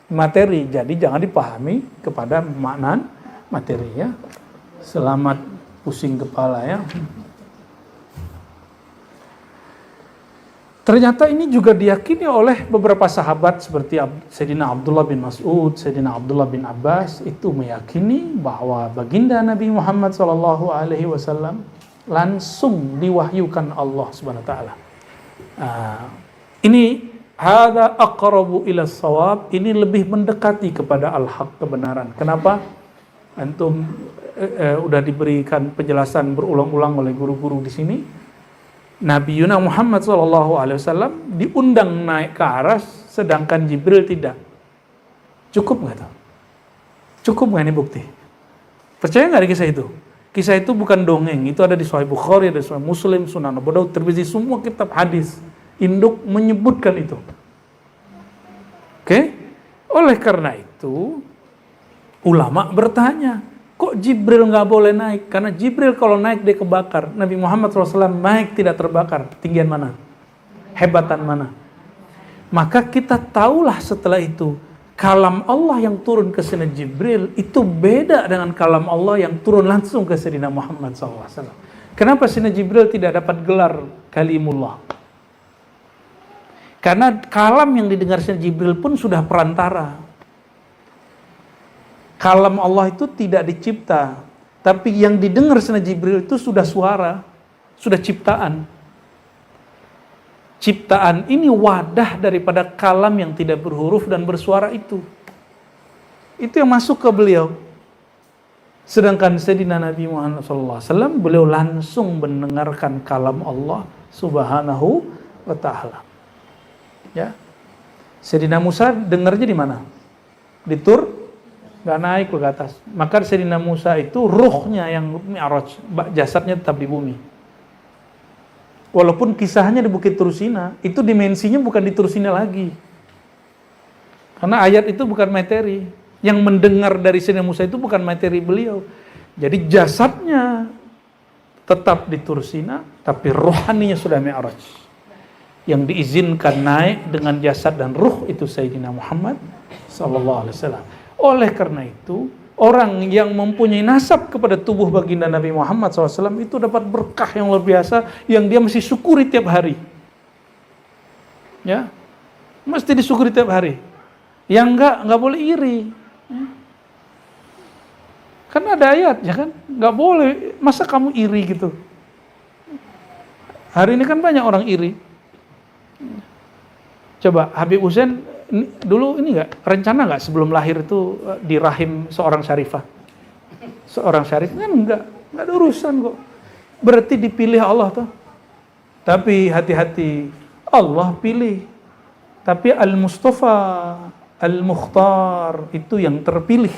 materi. Jadi jangan dipahami kepada makna materi ya. Selamat pusing kepala ya. Ternyata ini juga diyakini oleh beberapa sahabat seperti Sayyidina Abdullah bin Mas'ud, Sayyidina Abdullah bin Abbas, itu meyakini bahwa baginda Nabi Muhammad SAW langsung diwahyukan Allah Subhanahu wa taala. Ini hadza aqrabu ila shawab, ini lebih mendekati kepada al-haq, kebenaran. Kenapa? Antum udah diberikan penjelasan berulang-ulang oleh guru-guru di sini. Nabi Yuna Muhammad SAW diundang naik ke aras, sedangkan Jibril tidak. Cukup nggak tuh? Cukup nggak ini bukti? Percaya nggak di kisah itu? Kisah itu bukan dongeng, itu ada di Sahih Bukhari, ada di Sahih Muslim, Sunan Abu Daud, Tirmizi, semua kitab hadis induk menyebutkan itu. Oke? Oleh karena itu, ulama bertanya, kok Jibril nggak boleh naik? Karena Jibril kalau naik dia kebakar. Nabi Muhammad SAW naik tidak terbakar. Tinggian mana? Hebatan mana? Maka kita tahulah setelah itu, kalam Allah yang turun ke Sayyidina Jibril itu beda dengan kalam Allah yang turun langsung ke Sayyidina Muhammad SAW. Kenapa Sayyidina Jibril tidak dapat gelar kalimullah? Karena kalam yang didengar Sayyidina Jibril pun sudah perantara. Kalam Allah itu tidak dicipta, tapi yang didengar Sayyidina Jibril itu sudah suara, sudah ciptaan. Ciptaan ini wadah daripada kalam yang tidak berhuruf dan bersuara itu. Itu yang masuk ke beliau. Sedangkan Sayyidina Nabi Muhammad SAW, beliau langsung mendengarkan kalam Allah Subhanahu wa ta'ala. Ya. Sayyidina Musa dengarnya di mana? Di Tur? Gak naik ke atas. Maka Sayyidina Musa itu ruhnya yang mi'raj, jasadnya tetap di bumi. Walaupun kisahnya di Bukit Tursina, itu dimensinya bukan di Tursina lagi. Karena ayat itu bukan materi. Yang mendengar dari Sayyidina Musa itu bukan materi beliau. Jadi jasadnya tetap di Tursina, tapi rohaninya sudah mi'raj. Yang diizinkan naik dengan jasad dan ruh itu Sayyidina Muhammad SAW. Oleh karena itu, orang yang mempunyai nasab kepada tubuh baginda Nabi Muhammad SAW itu dapat berkah yang luar biasa, yang dia mesti syukuri tiap hari. Ya, mesti disyukuri tiap hari. Yang enggak boleh iri. Kan ada ayat, ya kan? Enggak boleh. Masa kamu iri gitu? Hari ini kan banyak orang iri. Coba Habib Hussein dulu ini rencana nggak sebelum lahir itu di rahim seorang syarifah? Seorang syarif kan nggak ada urusan kok. Berarti dipilih Allah tuh. Tapi hati-hati, Allah pilih. Tapi Al-Mustafa, Al-Mukhtar itu yang terpilih.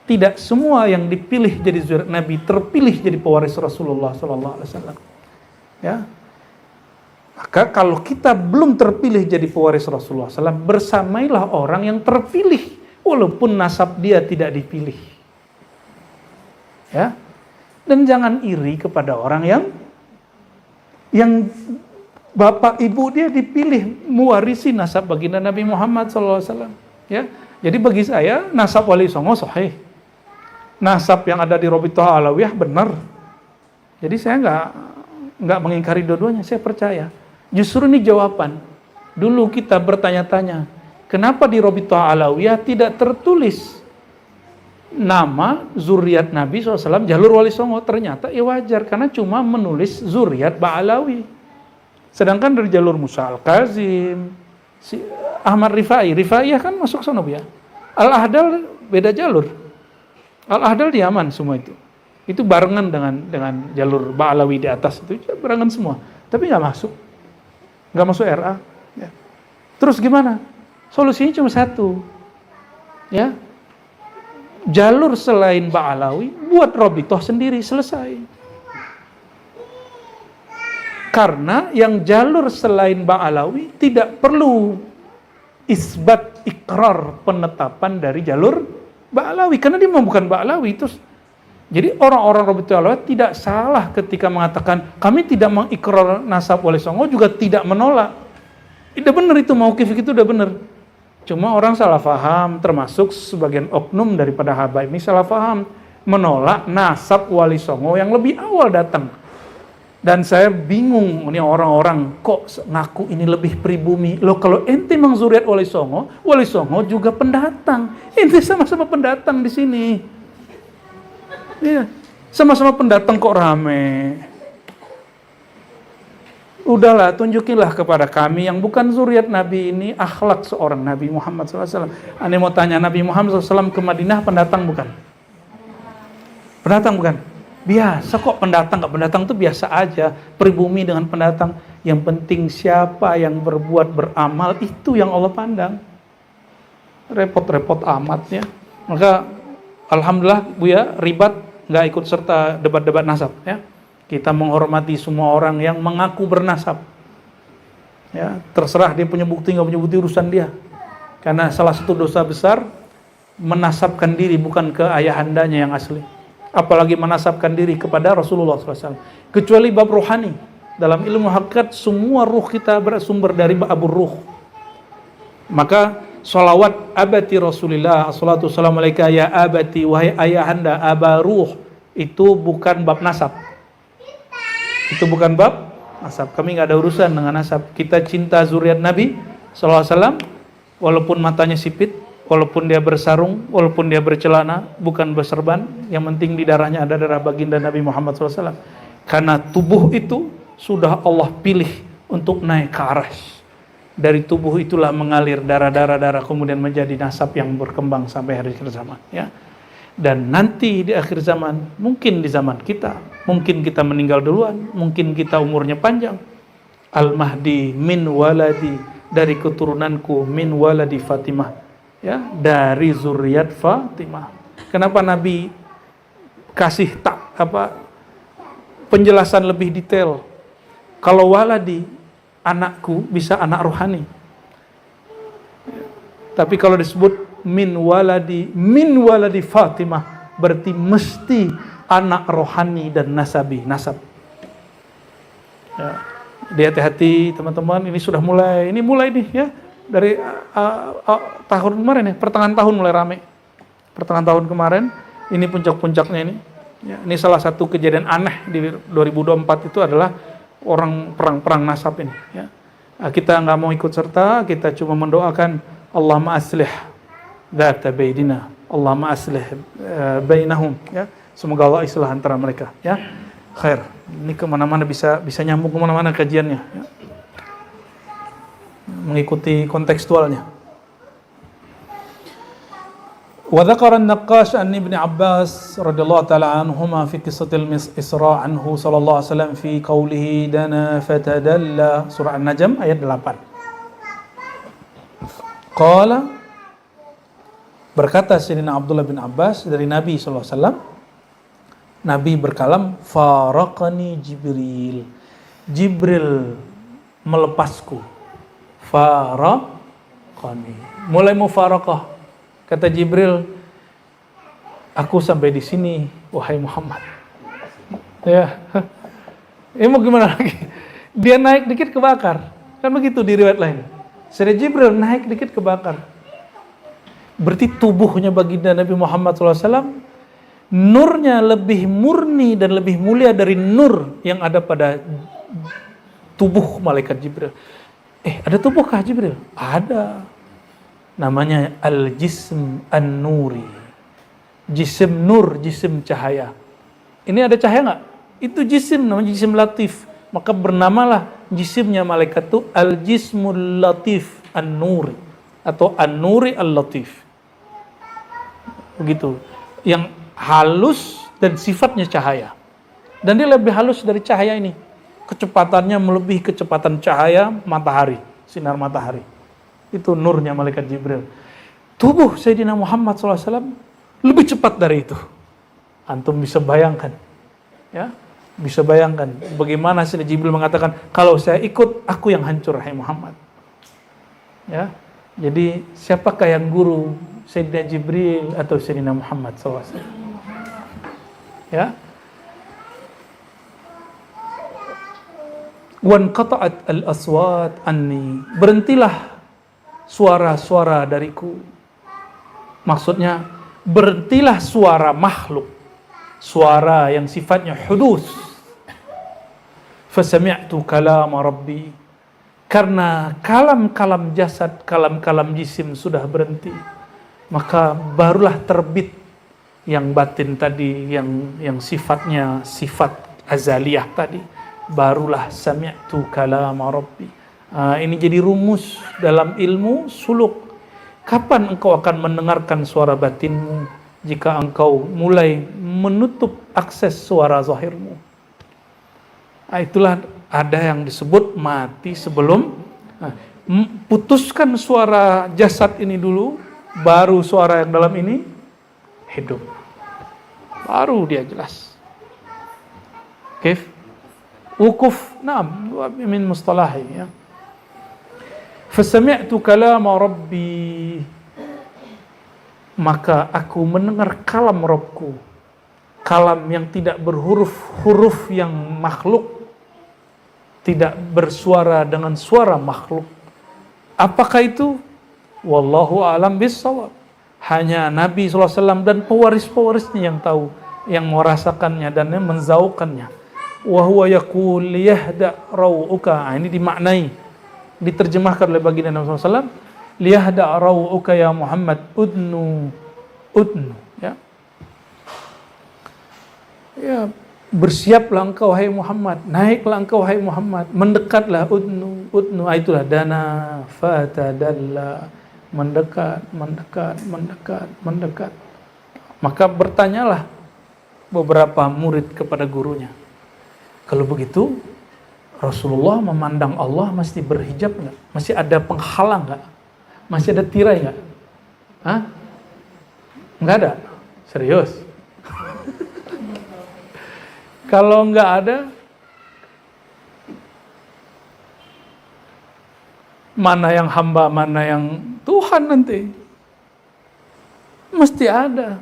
Tidak semua yang dipilih jadi zuriat Nabi terpilih jadi pewaris Rasulullah SAW. Ya. Maka kalau kita belum terpilih jadi pewaris Rasulullah SAW, bersamailah orang yang terpilih, walaupun nasab dia tidak dipilih. Ya, Dan jangan iri kepada orang yang bapak ibu dia dipilih mewarisi nasab baginda Nabi Muhammad SAW. Ya, jadi bagi saya nasab Wali Songo sahih, nasab yang ada di Robitoh Alawiyah benar. Jadi saya nggak mengingkari dua-duanya, saya percaya. Justru ini jawaban. Dulu kita bertanya-tanya, kenapa di Robitoh Alawiyah tidak tertulis nama zuriat Nabi SAW jalur Wali Songo? Ternyata ya wajar, karena cuma menulis zuriat Ba'alawi. Sedangkan dari jalur Musa Al-Kazim, si Ahmad Rifaiyah kan masuk sana ya. Al-Ahdal beda jalur. Al-Ahdal di Yaman semua itu. Itu barengan dengan jalur Ba'alawi di atas itu, barengan semua. Tapi nggak masuk RA. Ya. Terus gimana? Solusinya cuma satu, ya. Jalur selain Ba'alawi buat Robitoh sendiri, selesai. Karena yang jalur selain Ba'alawi tidak perlu isbat ikrar penetapan dari jalur Ba'alawi, karena dia bukan Ba'alawi. Terus jadi orang-orang Robitoh Alawiyah tidak salah ketika mengatakan kami tidak mengikrar nasab Wali Songo, juga tidak menolak. Udah benar itu, mauqif itu udah benar. Cuma orang salah faham, termasuk sebagian oknum daripada habaib ini salah faham, menolak nasab Wali Songo yang lebih awal datang. Dan saya bingung, ini orang-orang kok ngaku ini lebih pribumi. Loh, kalau ente mengzuriat Wali Songo juga pendatang. Ente sama-sama pendatang di sini. Iya, sama-sama pendatang kok rame. Udahlah, tunjukilah kepada kami yang bukan zuriat Nabi ini akhlak seorang Nabi Muhammad SAW. Ane mau tanya, Nabi Muhammad SAW ke Madinah pendatang bukan? Pendatang bukan? Biasa kok pendatang, nggak pendatang itu biasa aja. Pribumi dengan pendatang. Yang penting siapa yang berbuat beramal, itu yang Allah pandang. Repot-repot amat ya. Maka alhamdulillah Buya Ribat nggak ikut serta debat-debat nasab ya. Kita menghormati semua orang yang mengaku bernasab. Ya, terserah dia punya bukti nggak punya bukti, urusan dia. Karena salah satu dosa besar menasabkan diri bukan ke ayahandanya yang asli. Apalagi menasabkan diri kepada Rasulullah SAW. Kecuali bab rohani. Dalam ilmu hakikat semua ruh kita bersumber dari abur ruh. Maka salawat abati Rasulullah sallallahu wasallam alaika ya abati, wahai ayahanda abaruh, itu bukan bab nasab. Itu bukan bab nasab. Kami nggak ada urusan dengan nasab. Kita cinta zuriat Nabi SAW, walaupun matanya sipit, walaupun dia bersarung, walaupun dia bercelana, bukan berserban. Yang penting di darahnya ada darah baginda Nabi Muhammad SAW. Karena tubuh itu sudah Allah pilih untuk naik ke arash. Dari tubuh itulah mengalir darah kemudian menjadi nasab yang berkembang sampai hari akhir zaman. Ya. Dan nanti di akhir zaman, mungkin di zaman kita, mungkin kita meninggal duluan, mungkin kita umurnya panjang. Al-Mahdi min waladi, dari keturunanku, min waladi Fatimah, ya, dari zuriat Fatimah. Kenapa Nabi kasih penjelasan lebih detail? Kalau waladi, anakku, bisa anak rohani. Tapi kalau disebut min waladi Fatimah, berarti mesti anak rohani dan nasab. Ya, hati-hati teman-teman, ini sudah mulai nih ya, dari tahun kemarin ya, pertengahan tahun mulai rame. Pertengahan tahun kemarin, ini puncak-puncaknya ini. Ya, ini salah satu kejadian aneh di 2024 itu adalah orang perang nasab ini. Ya. Kita nggak mau ikut serta, kita cuma mendoakan Allahumma aslih dzata bainina, Allahumma aslih bainahum, ya. Semoga Allah islah antara mereka, ya. Khair. Ini kemana-mana bisa nyambung kemana-mana kajiannya, ya. Mengikuti kontekstualnya. Wa dzakara an-Naqqash an Ibnu Abbas radhiyallahu ta'ala anhuma fi qissatil Isra anhu sallallahu alaihi wasallam fi qawlihi dana fatadalla, surah An-Najm ayat 8. Qala, berkata Sayyidina Abdullah bin Abbas dari Nabi SAW, Nabi berkalam, faraqani Jibril melepasku. Faraqani, mulai mufaraqah. Kata Jibril, aku sampai di sini wahai Muhammad. Ya. Ini mau gimana lagi? Dia naik dikit kebakar. Kan begitu di riwayat lain. Sayyidina Jibril naik dikit kebakar. Berarti tubuhnya baginda Nabi Muhammad SAW, nurnya lebih murni dan lebih mulia dari nur yang ada pada tubuh malaikat Jibril. Ada tubuhkah Jibril? Ada. Namanya al-jism an-nuri. Jisim nur, jisim cahaya. Ini ada cahaya nggak? Itu jisim, namanya jisim latif. Maka bernamalah jisimnya malaikat itu al-jismul latif an-nuri. Atau an-nuri al-latif. Begitu. Yang halus dan sifatnya cahaya. Dan dia lebih halus dari cahaya ini. Kecepatannya melebihi kecepatan cahaya matahari, sinar matahari. Itu nurnya malaikat Jibril. Tubuh Sayyidina Muhammad SAW lebih cepat dari itu. Antum bisa bayangkan. Ya, bisa bayangkan bagaimana Sayyidina Jibril mengatakan, kalau saya ikut, aku yang hancur, hai Muhammad. Ya, jadi siapakah yang guru, Sayyidina Jibril atau Sayyidina Muhammad SAW? Ya. Wan qata'at al-aswat anni. Berhentilah suara-suara dariku. Maksudnya, berhentilah suara makhluk. Suara yang sifatnya hudus. Fasami'tu kalama rabbi. Karena kalam-kalam jasad, kalam-kalam jisim sudah berhenti, maka barulah terbit yang batin tadi, yang sifatnya sifat azaliyah tadi. Barulah sami'tu kalama rabbi. Ini jadi rumus dalam ilmu suluk. Kapan engkau akan mendengarkan suara batinmu? Jika engkau mulai menutup akses suara zahirmu. Itulah ada yang disebut mati sebelum. Putuskan suara jasad ini dulu, baru suara yang dalam ini hidup. Baru dia jelas. Kif? Wukuf, naam, min mustalahi, ya. Fasami'tu kalama rabbi. Maka aku mendengar kalam Rabbku. Kalam yang tidak berhuruf-huruf yang makhluk, tidak bersuara dengan suara makhluk. Apakah itu? Wallahu a'lam bissawab. Hanya Nabi SAW dan pewaris-pewarisnya yang tahu, yang merasakannya dan yang menzaukannya. Wa huwa yaqul liyahda raw'uka. Ini dimaknai, diterjemahkan oleh baginda Nabi SAW. Liyahda raw'uka ya Muhammad, udnu, ya. Ya, bersiaplah engkau hai Muhammad, naiklah engkau hai Muhammad, mendekatlah, udnu. Itulah dana fatadalla, mendekat. Maka bertanyalah beberapa murid kepada gurunya, kalau begitu Rasulullah memandang Allah mesti berhijab nggak? Masih ada penghalang nggak? Masih ada tirai nggak? Hah? Nggak ada? Serius? Kalau nggak ada, mana yang hamba, mana yang Tuhan nanti? Mesti ada.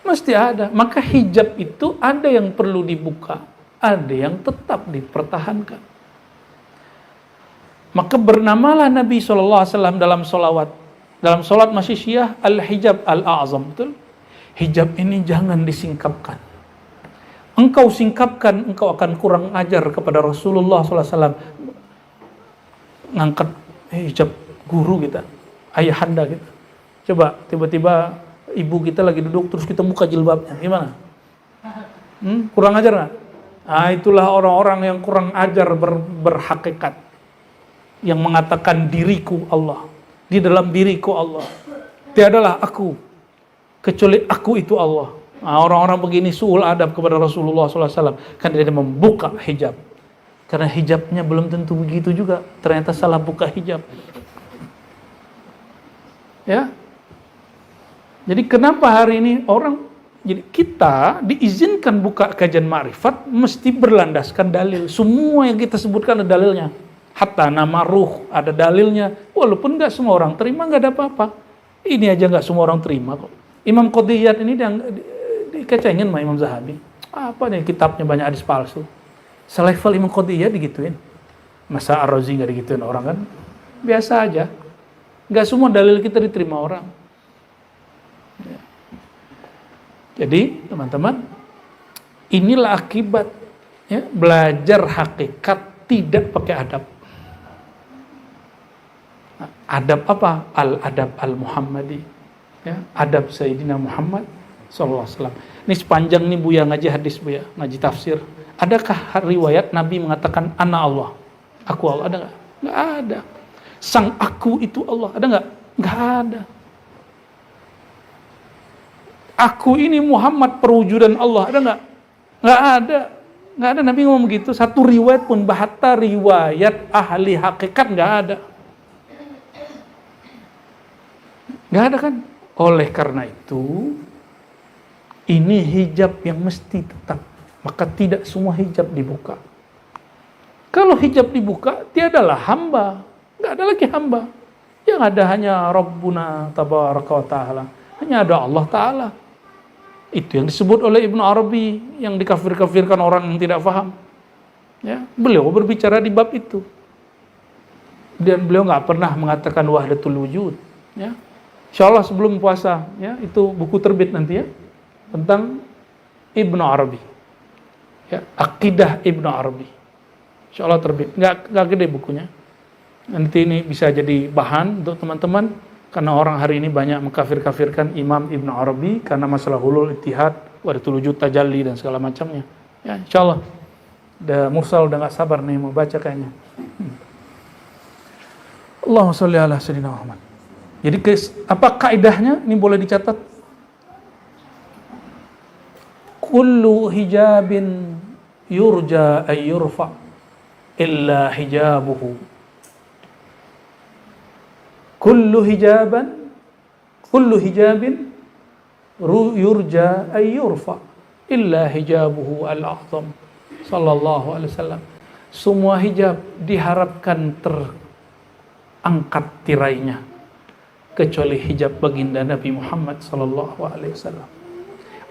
Mesti ada. Maka hijab itu ada yang perlu dibuka, ada yang tetap dipertahankan. Maka bernamalah Nabi SAW dalam solawat, dalam solat masih Syiah, al-hijab al-a'zam, betul? Hijab ini jangan disingkapkan. Engkau singkapkan, engkau akan kurang ajar kepada Rasulullah SAW. Ngangkat hijab guru kita, ayahanda kita. Coba tiba-tiba ibu kita lagi duduk terus kita buka jilbabnya, gimana? Kurang ajar nggak? Itulah orang-orang yang kurang ajar berhakikat, yang mengatakan diriku Allah, di dalam diriku Allah, tiadalah aku kecuali aku itu Allah. Orang-orang begini su'ul adab kepada Rasulullah SAW, kan dia membuka hijab, karena hijabnya belum tentu begitu juga, ternyata salah buka hijab. Ya, jadi kenapa hari ini jadi kita diizinkan buka kajian ma'rifat mesti berlandaskan dalil. Semua yang kita sebutkan ada dalilnya. Hatta nama ruh ada dalilnya. Walaupun nggak semua orang terima, nggak ada apa-apa. Ini aja nggak semua orang terima kok. Imam Qadiyat ini dikecengin sama Imam Zahabi. Apa nih kitabnya banyak hadis palsu. Selevel Imam Qadiyah digituin. Masa Ar-Razi nggak digituin orang kan? Biasa aja. Nggak semua dalil kita diterima orang. Ya. Jadi teman-teman, inilah akibat ya, belajar hakikat tidak pakai adab. Adab apa? Al-adab al-Muhammadi. Ya, adab Sayyidina Muhammad SAW. Ini sepanjang nih Buya ngaji hadis, Buya ngaji tafsir. Adakah riwayat Nabi mengatakan ana Allah? Aku Allah, ada nggak? Nggak ada. Sang aku itu Allah, ada nggak? Nggak ada. Aku ini Muhammad perwujudan Allah, ada nggak? Nggak ada. Nggak ada, Nabi ngomong begitu. Satu riwayat pun, bahata riwayat ahli hakikat nggak ada. Nggak ada kan? Oleh karena itu, ini hijab yang mesti tetap. Maka tidak semua hijab dibuka. Kalau hijab dibuka, tiadalah hamba. Nggak ada lagi hamba. Yang ada hanya Rabbuna Tabaraka wa Ta'ala. Hanya ada Allah Ta'ala. Itu yang disebut oleh Ibnu Arabi, yang dikafir-kafirkan orang yang tidak paham. Ya, beliau berbicara di bab itu. Dan beliau nggak pernah mengatakan wahdatul wujud. Ya. Insya Allah sebelum puasa, ya, itu buku terbit nanti ya, tentang Ibnu Arabi. Ya, Aqidah Ibnu Arabi. Insya Allah terbit. Nggak gede bukunya. Nanti ini bisa jadi bahan untuk teman-teman, karena orang hari ini banyak mengkafir-kafirkan Imam Ibnu Arabi karena masalah hulul ittihad, wahdatul wujud, tajalli dan segala macamnya. Ya, insya Allah. Mursal udah nggak sabar nih mau baca kayaknya. Allahumma sholli ala sayyidina Muhammad. Jadi apa kaidahnya? Ini boleh dicatat. Kullu hijabin yurja ay yurfa illa hijabuhu. Kullu hijabin yurja ay yurfa illa hijabuhu al-a'zam sallallahu alaihi wasallam. Semua hijab diharapkan terangkat tirainya, kecuali hijab baginda Nabi Muhammad sallallahu alaihi wasallam.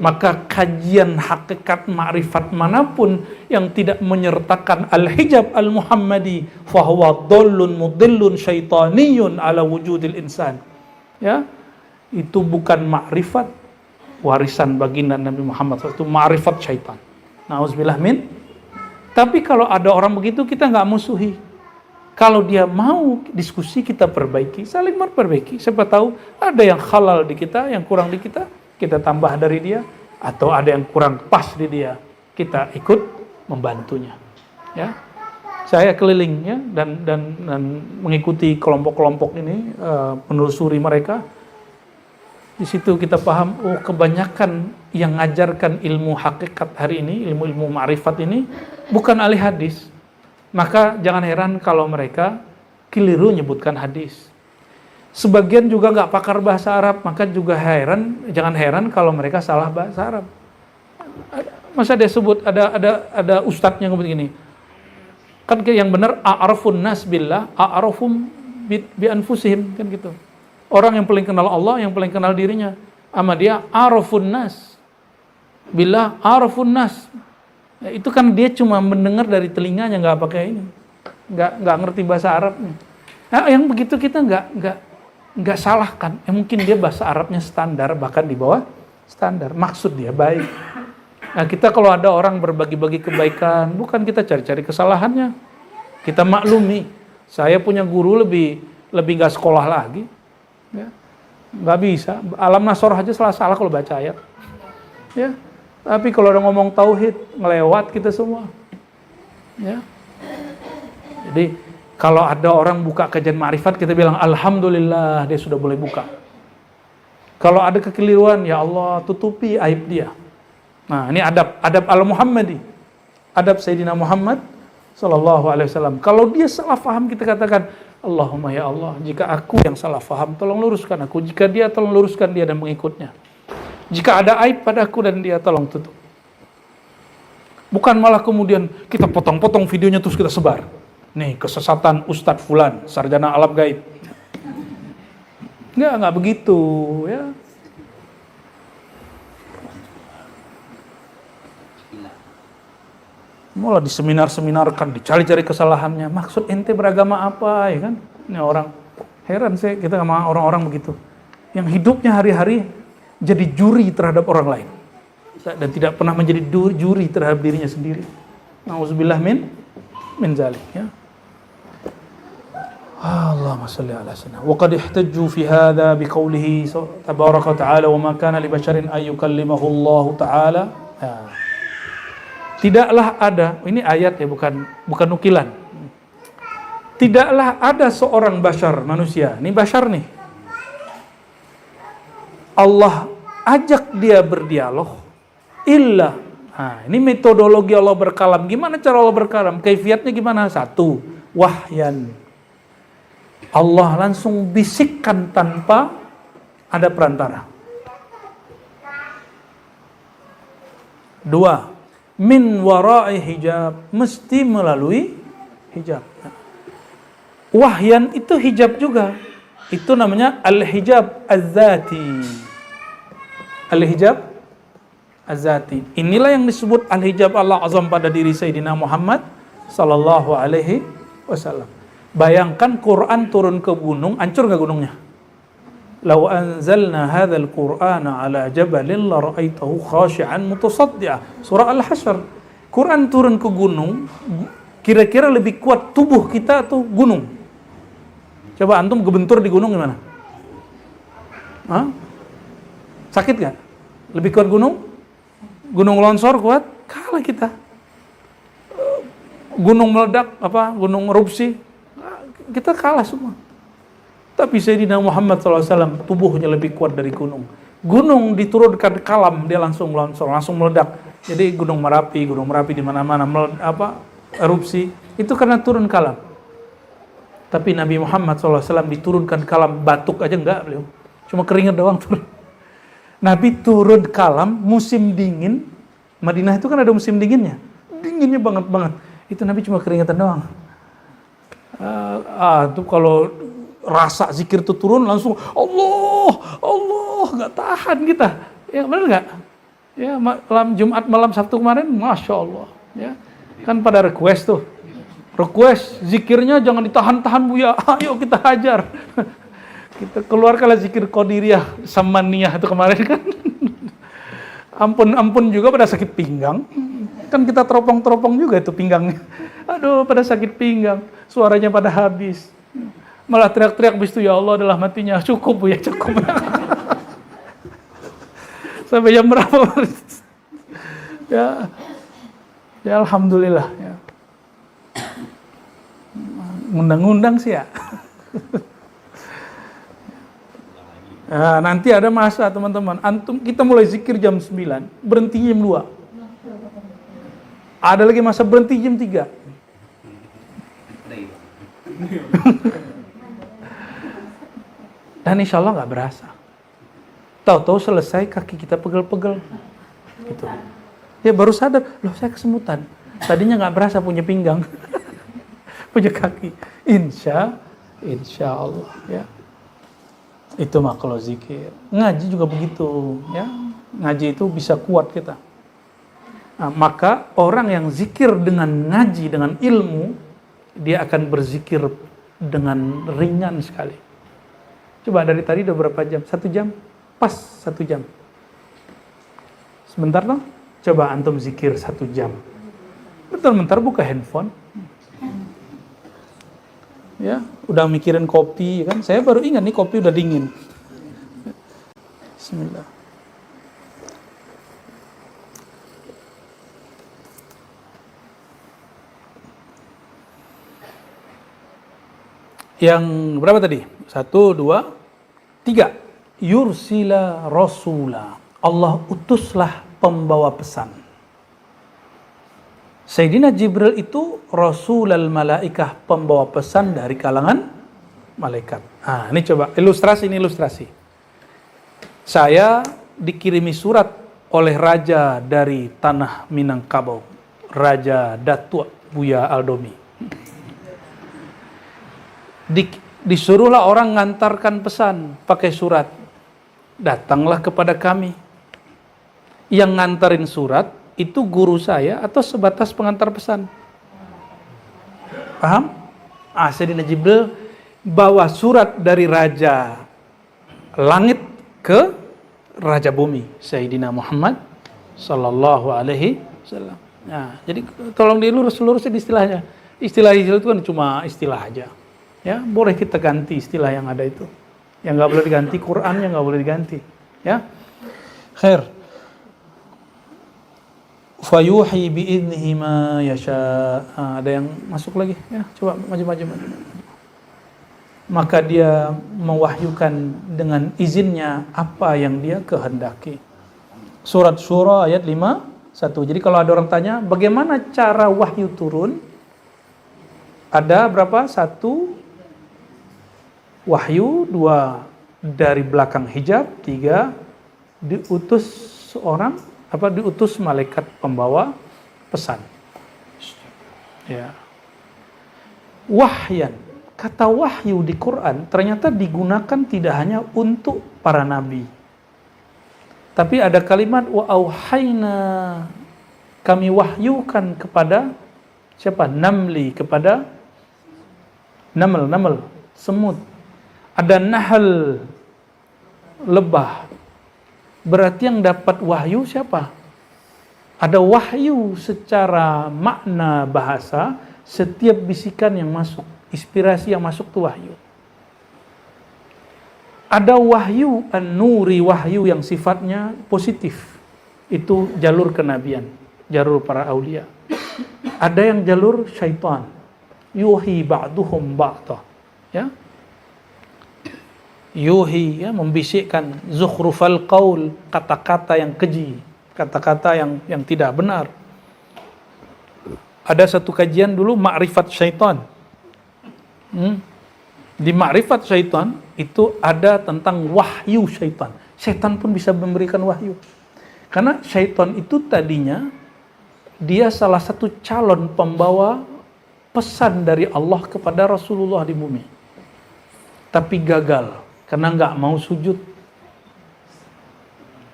Maka kajian hakikat ma'rifat manapun yang tidak menyertakan al-hijab al-Muhammadi fahuwa dhallun mudillun syaitaniyun ala wujudil insan. Ya, itu bukan ma'rifat warisan baginda Nabi Muhammad, itu ma'rifat syaitan. Nauzubillah min. Tapi kalau ada orang begitu, kita nggak musuhi. Kalau dia mau diskusi, kita perbaiki, saling memperbaiki. Siapa tahu ada yang halal di kita, yang kurang di kita tambah dari dia, atau ada yang kurang pas di dia, kita ikut membantunya. Ya, saya keliling ya dan mengikuti kelompok-kelompok ini, menelusuri mereka. Di situ kita paham, oh kebanyakan yang ngajarkan ilmu hakikat hari ini, ilmu ma'rifat ini bukan ahli hadis. Maka jangan heran kalau mereka keliru menyebutkan hadis. Sebagian juga nggak pakar bahasa Arab, maka juga jangan heran kalau mereka salah bahasa Arab. Masa dia sebut ada ustadznya begini. Kan yang benar a'rafun nas billah, a'rafum bi anfusihim, kan gitu. Orang yang paling kenal Allah, yang paling kenal dirinya. Sama dia a'rafun nas billah, a'rafun nas. Itu kan dia cuma mendengar dari telinganya, nggak pakai ini, nggak ngerti bahasa Arabnya. Nah, yang begitu kita nggak salahkan. Mungkin dia bahasa Arabnya standar, bahkan di bawah standar. Maksud dia baik. Nah, kita kalau ada orang berbagi-bagi kebaikan, bukan kita cari-cari kesalahannya. Kita maklumi. Saya punya guru lebih nggak sekolah lagi, ya. Nggak bisa. Alam Nasor aja salah kalau baca ayat, ya. Tapi kalau udah ngomong tauhid, ngelewat kita semua. Ya. Jadi kalau ada orang buka kajian ma'rifat, kita bilang alhamdulillah dia sudah boleh buka. Kalau ada kekeliruan, ya Allah tutupi aib dia. Nah, ini adab al-Muhammadi. Adab Sayyidina Muhammad sallallahu alaihi wasallam. Kalau dia salah faham, kita katakan, Allahumma ya Allah, jika aku yang salah faham, tolong luruskan aku. Jika dia, tolong luruskan dia dan mengikutnya. Jika ada aib padaku dan dia, tolong tutup. Bukan malah kemudian kita potong-potong videonya terus kita sebar. Nih, kesesatan Ustadz Fulan, sarjana alam gaib. Nggak begitu, ya. Mulai di seminar-seminarkan, dicari-cari kesalahannya. Maksud ente beragama apa, ya kan? Ini orang heran saya kita sama orang-orang begitu, yang hidupnya hari-hari jadi juri terhadap orang lain dan tidak pernah menjadi juri terhadap dirinya sendiri. Nauzubillah min zalik, ya. Allahumma shalli ala sayyidina. Wa qad ihtajju fi hadha biqoulihi tabaraka wa ta'ala wa ma kana li basharin ay yukallimahu Allah ta'ala. Ya. Tidaklah ada, ini ayat ya, bukan nukilan. Tidaklah ada seorang bashar, manusia, ini bashar nih, Allah ajak dia berdialog illa. Nah, ini metodologi Allah berkalam. Gimana cara Allah berkalam? Kaifiatnya gimana? Satu, wahyan. Allah langsung bisikkan tanpa ada perantara. Dua, min wara'i hijab, mesti melalui hijab. Wahyan itu hijab juga. Itu namanya al-hijab az-zati. Al-hijab az-zati. Inilah yang disebut al-hijab Allah azam pada diri Sayyidina Muhammad sallallahu alaihi wasallam. Bayangkan Quran turun ke gunung, hancur enggak gunungnya? Lau anzalna hadzal Qur'ana ala jabalin la ra'aitahu khashi'an mutasaddi'a. Surah Al-Hasyr. Quran turun ke gunung, kira-kira lebih kuat tubuh kita atau gunung? Coba antum gebentur di gunung gimana? Hah? Sakit gak? Lebih kuat gunung? Gunung longsor kuat? Kalah kita. Gunung meledak, gunung erupsi, kita kalah semua. Tapi Sayyidina Muhammad SAW tubuhnya lebih kuat dari gunung. Gunung diturunkan kalam, dia langsung longsor, langsung meledak. Jadi gunung Merapi di mana-mana erupsi, itu karena turun kalam. Tapi Nabi Muhammad SAW diturunkan kalam, batuk aja enggak beliau. Cuma keringat doang turun. Nabi turun kalam musim dingin. Madinah itu kan ada musim dinginnya. Dinginnya banget. Itu Nabi cuma keringatan doang. Itu kalau rasa zikir itu turun langsung Allah, nggak tahan kita. Ya benar nggak? Ya malam Jumat, malam Sabtu kemarin, Masya Allah. Ya kan pada request tuh. Request zikirnya jangan ditahan-tahan Buya. Ayo kita hajar. Kita keluarkanlah zikir Qadiriyah Samaniyah itu kemarin kan. Ampun juga pada sakit pinggang. Kan kita teropong-teropong juga itu pinggangnya. Aduh, pada sakit pinggang. Suaranya pada habis. Malah teriak-teriak bis itu, ya Allah adalah matinya. Cukup Buya, cukup. Sampai jam berapa? Ya alhamdulillah ya. Ngundang-ngundang sih ya. Nah, nanti ada masa teman-teman, antum kita mulai zikir jam 9, berhenti jam 2. Ada lagi masa berhenti jam 3. Dan insya Allah nggak berasa. Tahu-tahu selesai kaki kita pegel-pegel. Gitu. Ya baru sadar, loh saya kesemutan. Tadinya nggak berasa punya pinggang. Punya kaki. Insya Allah ya. Itu mah kalau zikir. Ngaji juga begitu ya. Ngaji itu bisa kuat kita. Nah, maka orang yang zikir dengan ngaji, dengan ilmu, dia akan berzikir dengan ringan sekali. Coba dari tadi udah berapa jam? 1 jam? Pas 1 jam. Sebentar dong. Coba antum zikir 1 jam. Bentar-bentar buka handphone. Ya, udah mikirin kopi kan? Saya baru ingat nih kopi udah dingin. Bismillah. Yang berapa tadi? 1, 2, 3. Yursila rasula. Allah utuslah pembawa pesan. Sayyidina Jibril itu Rasulul Malaikah, pembawa pesan dari kalangan malaikat. Nah, ini coba ilustrasi. Saya dikirimi surat oleh raja dari tanah Minangkabau, Raja Datuk Buya Aldomi. Disuruhlah orang ngantarkan pesan pakai surat. Datanglah kepada kami. Yang ngantarin surat itu guru saya atau sebatas pengantar pesan? Paham? Sayyidina Jibril bawa surat dari raja langit ke raja bumi, Sayyidina Muhammad sallallahu alaihi wasallam. Nah, jadi tolong dilurus-lurusin istilahnya. Istilah itu kan cuma istilah aja. Ya, boleh kita ganti istilah yang ada itu. Yang nggak boleh diganti Quran, yang nggak boleh diganti. Ya, khair. Fayuhi bi'idnihi ma yasha. Ada yang masuk lagi? Ya, coba maju. Maka dia mewahyukan dengan izinnya apa yang dia kehendaki. Surat Syura ayat 51. Jadi kalau ada orang tanya, bagaimana cara wahyu turun? Ada berapa? 1 wahyu, 2 dari belakang hijab, 3 diutus seorang diutus malaikat pembawa pesan. Ya. Wahyan, kata wahyu di Quran ternyata digunakan tidak hanya untuk para nabi. Tapi ada kalimat wa auhayna, kami wahyukan kepada siapa? Namli, kepada naml, semut. Ada nahal, lebah. Berarti yang dapat wahyu siapa? Ada wahyu secara makna bahasa, setiap bisikan yang masuk, inspirasi yang masuk itu wahyu. Ada wahyu an-nuri, wahyu yang sifatnya positif. Itu jalur kenabian, jalur para aulia. Ada yang jalur syaitan. Yuhi ba'duhum ba'dah. Ya. Yuhi, ya, membisikkan, zukhrufal qaul, kata-kata yang keji, kata-kata yang tidak benar. Ada satu kajian dulu ma'rifat syaitan. Di ma'rifat syaitan itu ada tentang wahyu syaitan. Syaitan pun bisa memberikan wahyu. Karena syaitan itu tadinya dia salah satu calon pembawa pesan dari Allah kepada Rasulullah di bumi. Tapi gagal karena nggak mau sujud.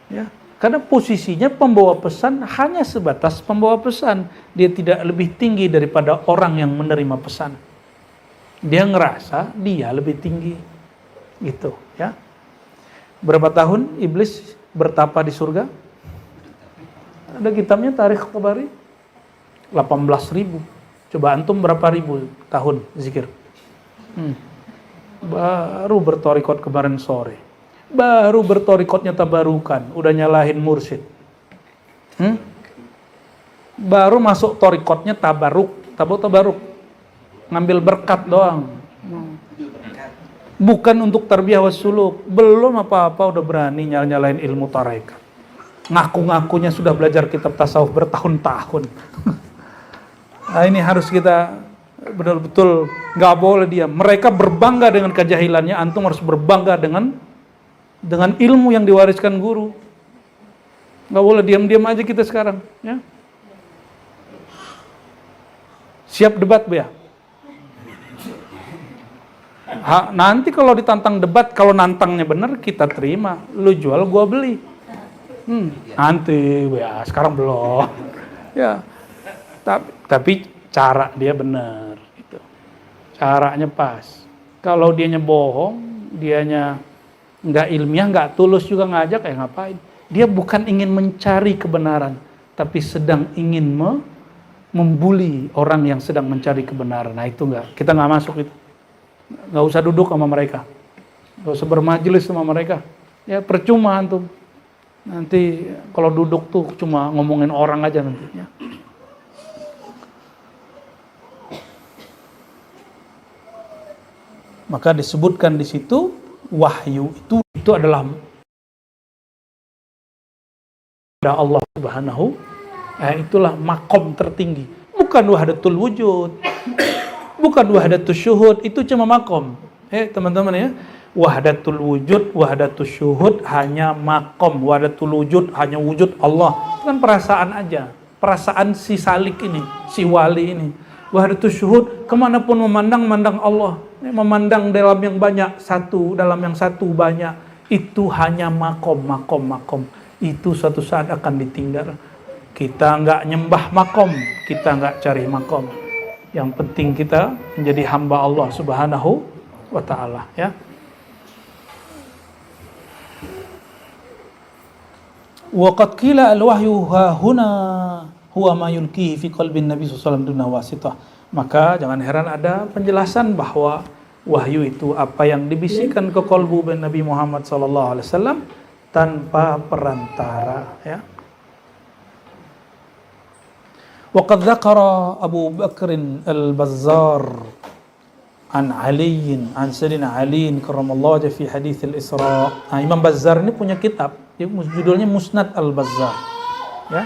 Ya, karena posisinya pembawa pesan hanya sebatas pembawa pesan. Dia tidak lebih tinggi daripada orang yang menerima pesan. Dia ngerasa dia lebih tinggi. Gitu, ya. Berapa tahun iblis bertapa di surga? Ada kitabnya Tarikh Tabari. 18.000. Coba antum berapa ribu tahun zikir? Baru bertorikot kemarin sore. Baru bertorikotnya tabarukan, udah nyalahin mursyid. Baru masuk torikotnya tabaruk. Ngambil berkat doang. Bukan untuk tarbiyah wassuluk. Belum apa-apa udah berani nyalain ilmu tarekat. Ngaku-ngakunya sudah belajar kitab tasawuf bertahun-tahun. Nah, ini harus kita betul-betul nggak boleh diam. Mereka berbangga dengan kejahilannya, antum harus berbangga dengan ilmu yang diwariskan guru. Nggak boleh diam-diam aja kita sekarang, ya. Siap debat, Bu ya? Nanti kalau ditantang debat, kalau nantangnya benar kita terima. Lu jual, gua beli. Nanti, Bu ya, sekarang belum. Ya. Tapi cara dia benar, gitu. Caranya pas. Kalau dianya bohong, dianya nggak ilmiah, nggak tulus juga ngajak, ngapain? Dia bukan ingin mencari kebenaran, tapi sedang ingin membuli orang yang sedang mencari kebenaran. Nah itu kita nggak masuk itu. Nggak usah duduk sama mereka, nggak usah bermajelis sama mereka. Ya percuma antum. Nanti kalau duduk tuh cuma ngomongin orang aja nantinya. Maka disebutkan di situ wahyu itu adalah dari Allah Subhanahu. Itulah makom tertinggi. Bukan wahdatul wujud, bukan wahdatul syuhud. Itu cuma makom. Teman-teman ya, wahdatul wujud, wahdatul syuhud hanya makom. Wahdatul wujud hanya wujud Allah. Itu kan perasaan aja. Perasaan si salik ini, si wali ini. Wahdatul syuhud, kemanapun memandang Allah. Memandang dalam yang banyak satu, dalam yang satu banyak. Itu hanya makom. Itu suatu saat akan ditinggal. Kita nggak nyembah makom, kita nggak cari makom. Yang penting kita menjadi hamba Allah Subhanahu wa ta'ala, ya. Wa qad qila al-wahyu huna huwa ma yulqihi fi qalbin Nabi sallallahu alaihi wasallam duna wasithah. Maka jangan heran ada penjelasan bahwa wahyu itu apa yang dibisikkan ke kalbu Nabi Muhammad sallallahu alaihi wasallam tanpa perantara, ya. Wa qad dzakara Abu Bakr al-Bazzar an Ali an Sayyidina Ali karramallahu wajhahu fi hadits al-Isra. Imam Bazzar ini punya kitab, judulnya Musnad al-Bazzar, ya.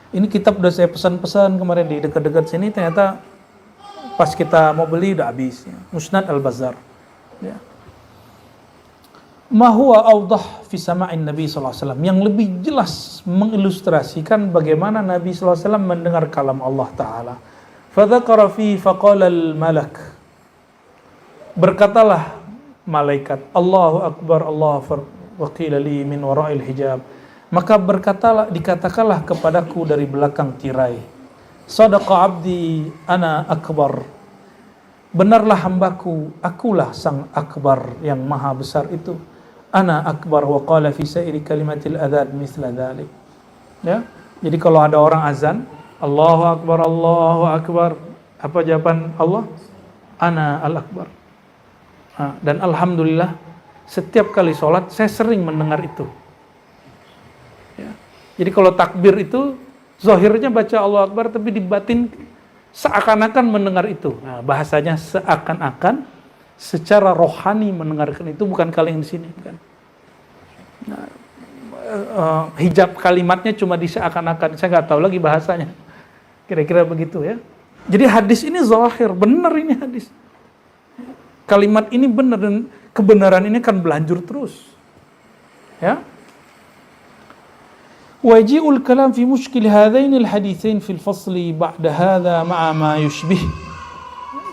Ini kitab udah saya pesan-pesan kemarin di dekat-dekat sini, ternyata pas kita mau beli udah habis, ya. Musnad al-Bazzar, ya. Ma huwa awdah fi sama'in Nabi sallallahu alaihi wasallam, yang lebih jelas mengilustrasikan bagaimana Nabi sallallahu alaihi wasallam mendengar kalam Allah taala. Fa dzakara fi faqala al-malak, berkatalah malaikat, Allahu akbar, Allahu akbar, wa qila li min wara'il hijab, maka dikatakanlah kepadaku dari belakang tirai, sadaqa abdi ana akbar, benarlah hambaku, akulah sang akbar yang maha besar itu. Ana akbar wa qala fi sa'iri kalimatil adzan mithla dzalik, ya. Jadi kalau ada orang azan Allahu akbar, apa jawaban Allah? Ana al-akbar. Dan alhamdulillah setiap kali sholat saya sering mendengar itu, ya. Jadi kalau takbir itu zahirnya baca Allahu akbar, tapi di batin seakan-akan mendengar itu. Nah, bahasanya seakan-akan, secara rohani mendengarkan itu, bukan kalian di sini, kan. Nah, hijab kalimatnya cuma di seakan-akan, saya nggak tahu lagi bahasanya. Kira-kira begitu, ya. Jadi hadis ini zahir, benar ini hadis. Kalimat ini benar dan kebenaran ini akan berlanjut terus, ya. Waji'ul kalam fi mushkil hadainil haditsain fil fasli ba'da hadha ma'a ma yushbih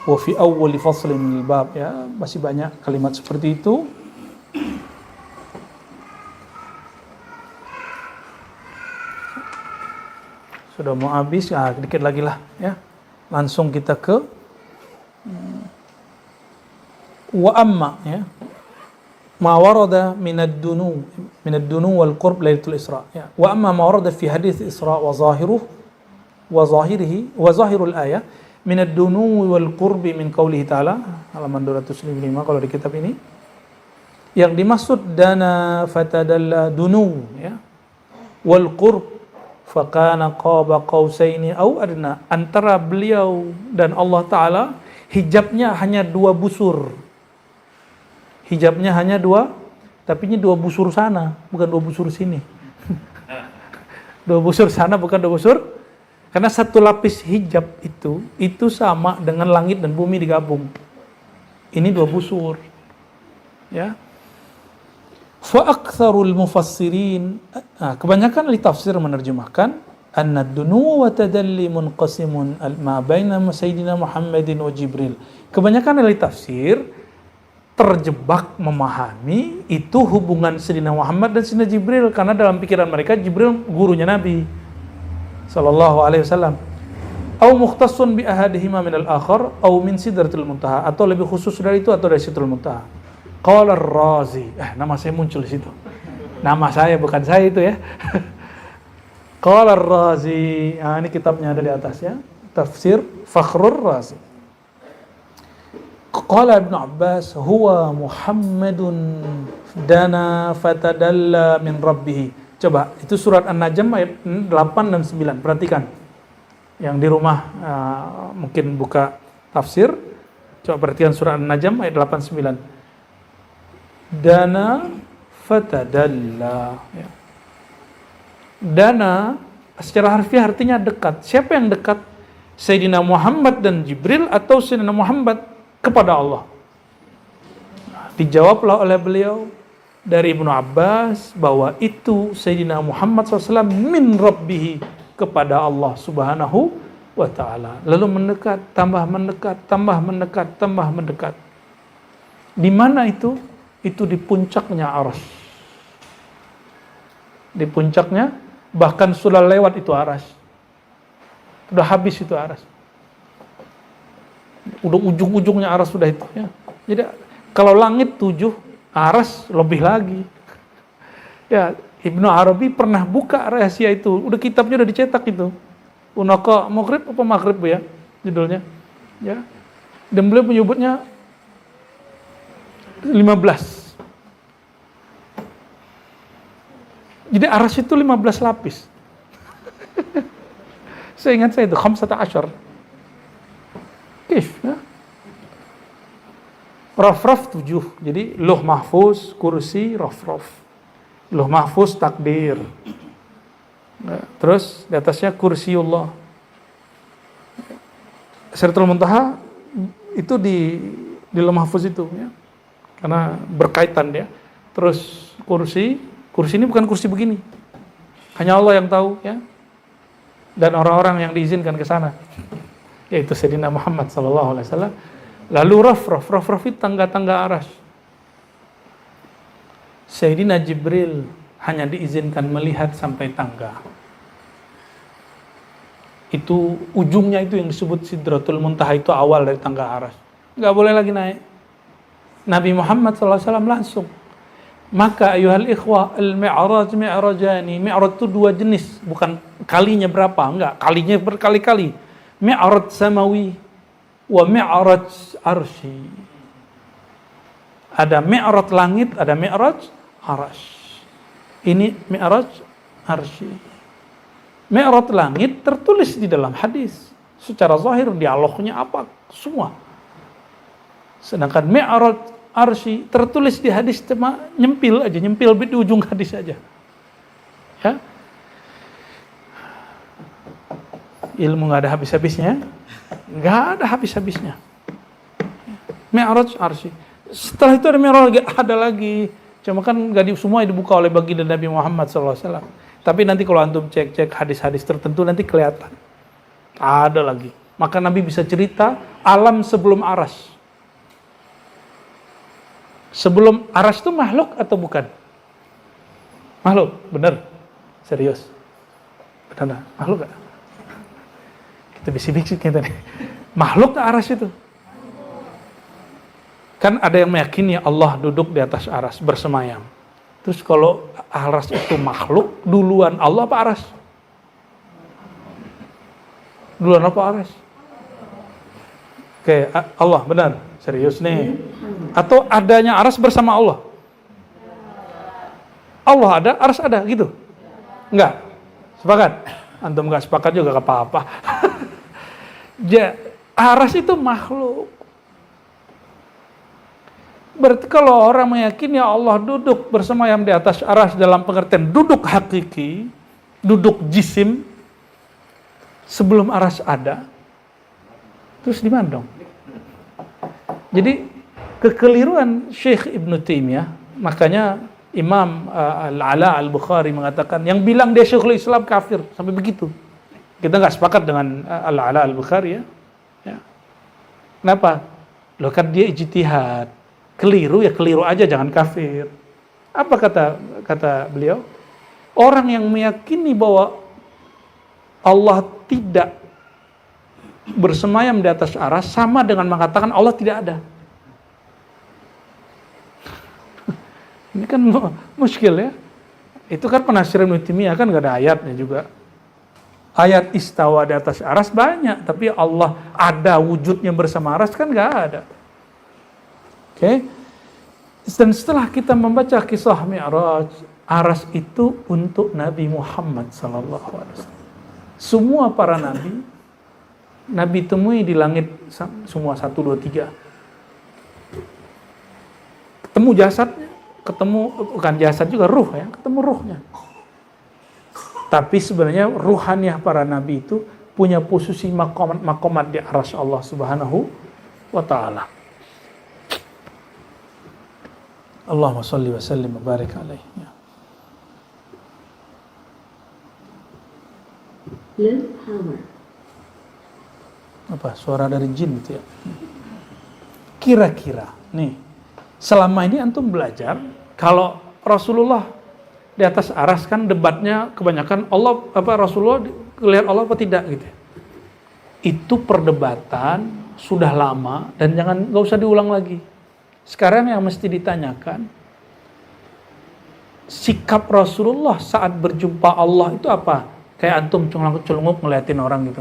wa fi awwal faslin min al-bab, ya. Masih banyak kalimat seperti itu. Sudah mau habis, dikit lagi lah, ya. Langsung kita ke wa amma, ya, ma warada min ad-dunu wal qurb lailatul Isra, ya. Wa amma ma warada fi hadits Isra wa zahirul ayah min ad-dunu wal qurbi min qaulihi ta'ala, halaman 255 kalau di kitab ini. Yang dimaksud dana fatadalla dunu, ya, wal qurb fakana qaba qausaini au adna, antara beliau dan Allah taala hijabnya hanya 2 busur. Hijabnya hanya 2, tapi ini 2 busur sana, bukan 2 busur sini. 2 busur sana, bukan 2 busur. Karena satu lapis hijab itu sama dengan langit dan bumi digabung. Ini 2 busur, ya. Fa aktsarul mufassirin, kebanyakan ahli tafsir menerjemahkan anna ad-dunu wa tadalli munqasimun ma baina sayyidina Muhammadin wa Jibril. Kebanyakan ahli tafsir terjebak memahami itu hubungan Sayyidina Muhammad dan Sayyidina Jibril, karena dalam pikiran mereka Jibril gurunya Nabi sallallahu alaihi wasallam. Au mukhtassun bi ahadihima min al-akhar au min sidratil muntaha, atau lebih khusus dari itu atau dari sidratul muntaha. Qala ar-Razi, nama saya muncul di situ. Nama saya, bukan saya itu, ya. Qala ar-Razi, ini kitabnya ada di atas, ya. Tafsir Fakhrur Razi. Qala Ibnu Abbas huwa Muhammadun dana fatadalla min rabbih. Coba, itu surat An-Najm ayat 8 dan 9. Perhatikan. Yang di rumah mungkin buka tafsir. Coba perhatikan surat An-Najm ayat 8 9. Dana fatadalla, ya. Dana secara harfiah artinya dekat. Siapa yang dekat? Sayyidina Muhammad dan Jibril atau Sayyidina Muhammad kepada Allah? Dijawablah oleh beliau dari Ibnu Abbas bahwa itu Sayyidina Muhammad SAW min Rabbihi, kepada Allah Subhanahu wa ta'ala. Lalu mendekat, tambah mendekat, tambah mendekat, tambah mendekat. Di mana itu? Itu di puncaknya Arsy. Di puncaknya Bahkan sudah lewat itu aras. Sudah habis itu aras. Udah ujung-ujungnya aras sudah itu ya. Jadi kalau langit 7, aras lebih lagi. Ya, Ibnu Arabi pernah buka rahasia itu. Udah kitabnya udah dicetak itu. Unaka Maghrib apa Maghrib ya judulnya. Ya. Dan beliau menyebutnya 15. Jadi aras itu 15 lapis. Saya ingat saya itu 15. Kif ya. Raf-raf 7. Jadi Lauh Mahfuz, kursi, raf-raf. Lauh Mahfuz takdir. Nah, terus di atasnya kursiullah. Sidratul Muntaha itu di Lauh Mahfuz itu ya. Karena berkaitan dia. Terus kursi ini bukan kursi begini. Hanya Allah yang tahu ya. Dan orang-orang yang diizinkan ke sana. Yaitu Sayyidina Muhammad sallallahu alaihi wasallam. Lalu raf itu tangga-tangga aras. Sayyidina Jibril hanya diizinkan melihat sampai tangga. Itu ujungnya itu yang disebut Sidratul Muntaha, itu awal dari tangga aras. Nggak boleh lagi naik. Nabi Muhammad SAW langsung. Maka ayuhal ikhwah, al-mi'raj mi'rajani. Mi'raj itu 2 jenis, bukan kalinya berapa, enggak, kalinya berkali-kali. Mi'raj samawi wa mi'raj arsy. Ada mi'raj langit, ada mi'raj arsy. Ini mi'raj arsy. Mi'raj langit tertulis di dalam hadis. Secara zahir dialognya apa? Semua. Sedangkan mi'raj arsy tertulis di hadis cuma nyempil di ujung hadis aja. Ya. Ilmu nggak ada habis-habisnya, nggak ada habis-habisnya. Mi'raj arsy. Setelah itu ada mi'raj lagi, ada lagi. Cuma kan nggak semua dibuka oleh baginda Nabi Muhammad SAW. Tapi nanti kalau antum cek hadis-hadis tertentu nanti kelihatan. Ada lagi. Maka Nabi bisa cerita alam sebelum aras. Sebelum aras itu makhluk atau bukan? Makhluk, benar? Serius? Benar, makhluk gak? Kita bisik-bisik kita nih. Makhluk gak aras itu? Kan ada yang meyakini Allah duduk di atas aras, bersemayam. Terus kalau aras itu makhluk, duluan Allah apa aras? Duluan apa aras? Oke, Allah, benar? Serius nih? Atau adanya aras bersama Allah? Allah ada, aras ada, gitu? Enggak? Sepakat? Antum enggak sepakat juga gak apa-apa. Aras itu makhluk. Berarti kalau orang meyakini Allah duduk bersemayam di atas aras dalam pengertian duduk hakiki, duduk jisim, sebelum aras ada, terus di mana dong? Jadi kekeliruan Syekh Ibnu Taimiyah, makanya Imam Al-Ala Al-Bukhari mengatakan yang bilang dia Syekhul Islam kafir, sampai begitu. Kita nggak sepakat dengan Al-Ala Al-Bukhari ya. Kenapa? Loh kan dia ijtihad. Keliru ya keliru aja, jangan kafir. Apa kata beliau? Orang yang meyakini bahwa Allah tidak bersemayam di atas aras sama dengan mengatakan Allah tidak ada. Ini kan muskil ya. Itu kan penafsiran Ibnu Taimiyah kan gak ada ayatnya juga. Ayat istawa di atas aras banyak, tapi Allah ada wujudnya bersama aras kan gak ada. Oke. Dan setelah kita membaca kisah Mi'raj, aras itu untuk Nabi Muhammad sallallahu alaihi wasallam. Semua para nabi temui di langit semua 1, 2, 3. Ketemu jasadnya, bukan jasad juga, ruh ya, ketemu ruhnya. Tapi sebenarnya ruhaniah para nabi itu punya posisi makomat di arsy Allah Subhanahu wa taala. Allahumma shalli wa sallim wa barik alaihi. Apa suara dari jin itu ya? Kira-kira nih, selama ini antum belajar kalau Rasulullah Di atas aras kan debatnya kebanyakan Allah Rasulullah lihat Allah apa tidak gitu. Itu perdebatan sudah lama dan nggak usah diulang lagi. Sekarang yang mesti ditanyakan, sikap Rasulullah saat berjumpa Allah itu apa? Kayak antum celunguk ngeliatin orang gitu.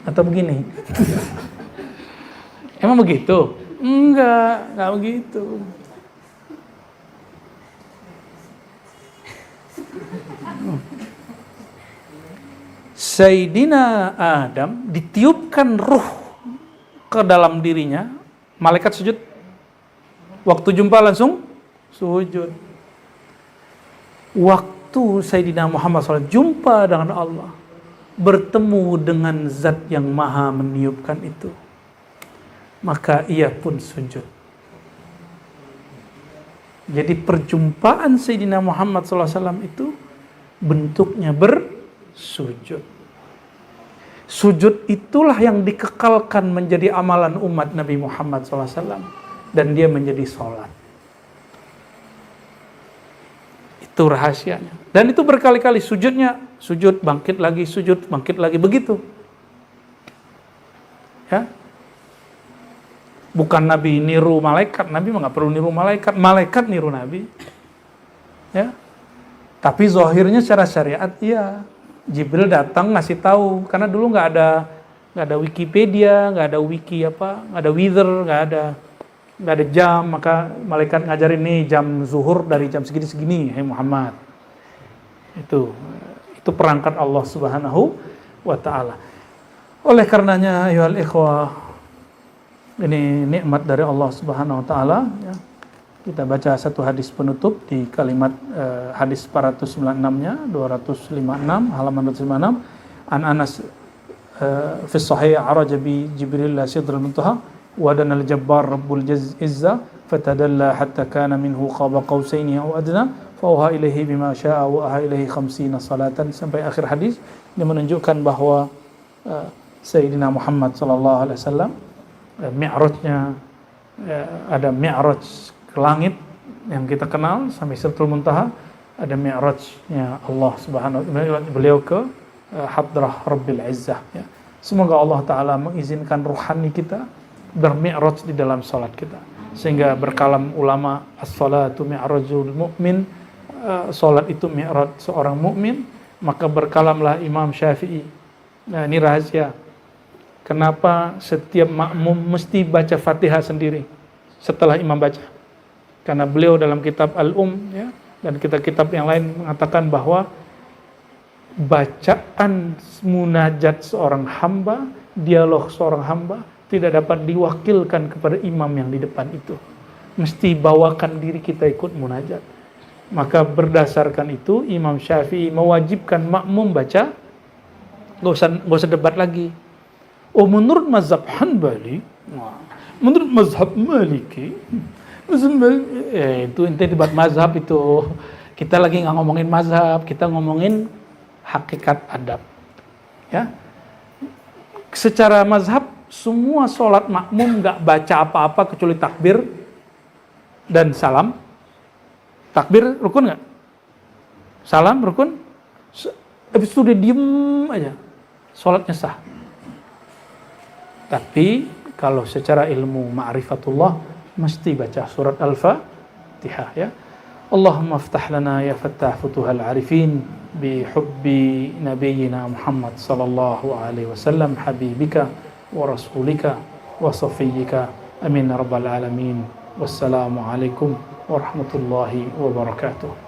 Atau begini. Emang begitu? Enggak begitu. Sayyidina Adam ditiupkan ruh ke dalam dirinya, malaikat sujud. Waktu jumpa langsung sujud. Waktu Sayyidina Muhammad SAW jumpa dengan Allah, bertemu dengan zat yang maha meniupkan itu, maka ia pun sujud. Jadi perjumpaan Sayyidina Muhammad SAW itu bentuknya bersujud. Sujud itulah yang dikekalkan menjadi amalan umat Nabi Muhammad SAW. Dan dia menjadi sholat. Itu rahasianya. Dan itu berkali-kali sujudnya, sujud, bangkit lagi, begitu. Ya. Bukan Nabi niru malaikat, Nabi nggak perlu niru malaikat, malaikat niru Nabi. Ya. Tapi zahirnya secara syariat, iya. Jibril datang ngasih tahu, karena dulu nggak ada Wikipedia, nggak ada wiki nggak ada Wither, nggak ada jam, maka malaikat ngajarin nih jam zuhur dari jam segini, hai Muhammad. Itu perangkat Allah Subhanahu wa Ta'ala. Oleh karenanya, ayyuhal ikhwah, ini nikmat dari Allah Subhanahu wa Ta'ala. Ya. Kita baca satu hadis penutup di kalimat hadis 496-nya, 256, halaman 256. An Anas fi sahih araja bi Jibril la sidrul muntaha wa dana al-jabbar rabbul izza fatadalla hatta kana minhu qaba qausaini aw adna fa auha ilaihi bima syaa wa auha ilaihi 50 salatan, sampai akhir hadis. Ini menunjukkan bahwa Sayyidina Muhammad sallallahu alaihi wasallam mi'rajnya ada mi'raj ke langit yang kita kenal sampai Sidratul Muntaha, ada mi'rajnya Allah Subhanahu wa Ta'ala, beliau ke hadrah Rabbil Izzah ya. Semoga Allah Ta'ala mengizinkan ruhani kita bermi'raj di dalam salat kita, sehingga berkalam ulama, as-salatu mi'rajul mu'min, salat itu mi'raj seorang mukmin. Maka berkalamlah Imam Syafi'i. Nah, ini rahasia kenapa setiap makmum mesti baca Fatihah sendiri setelah imam baca. Karena beliau dalam kitab ya, dan kitab-kitab yang lain mengatakan bahwa bacaan munajat seorang hamba, dialog seorang hamba tidak dapat diwakilkan kepada imam yang di depan itu. Mesti bawakan diri kita ikut munajat. Maka berdasarkan itu Imam Syafi'i mewajibkan makmum baca, gak usah debat lagi. Oh, menurut mazhab Hanbali, menurut mazhab Maliki, itu inti debat mazhab itu. Kita lagi nggak ngomongin mazhab, kita ngomongin hakikat adab. Ya, secara mazhab semua sholat makmum nggak baca apa-apa kecuali takbir dan salam. Takbir rukun nggak? Salam rukun. Habis itu dia diem aja, sholatnya sah. Tapi kalau secara ilmu ma'rifatullah mesti baca surat Al-Fatihah ya. Allahumma aftah lana ya fattah futuhal arifin bi hubbi nabiyyina Muhammad sallallahu alaihi wasallam habibika wa rasulika wa safiyyika amin rabbal alamin. Wassalamu alaikum warahmatullahi wabarakatuh.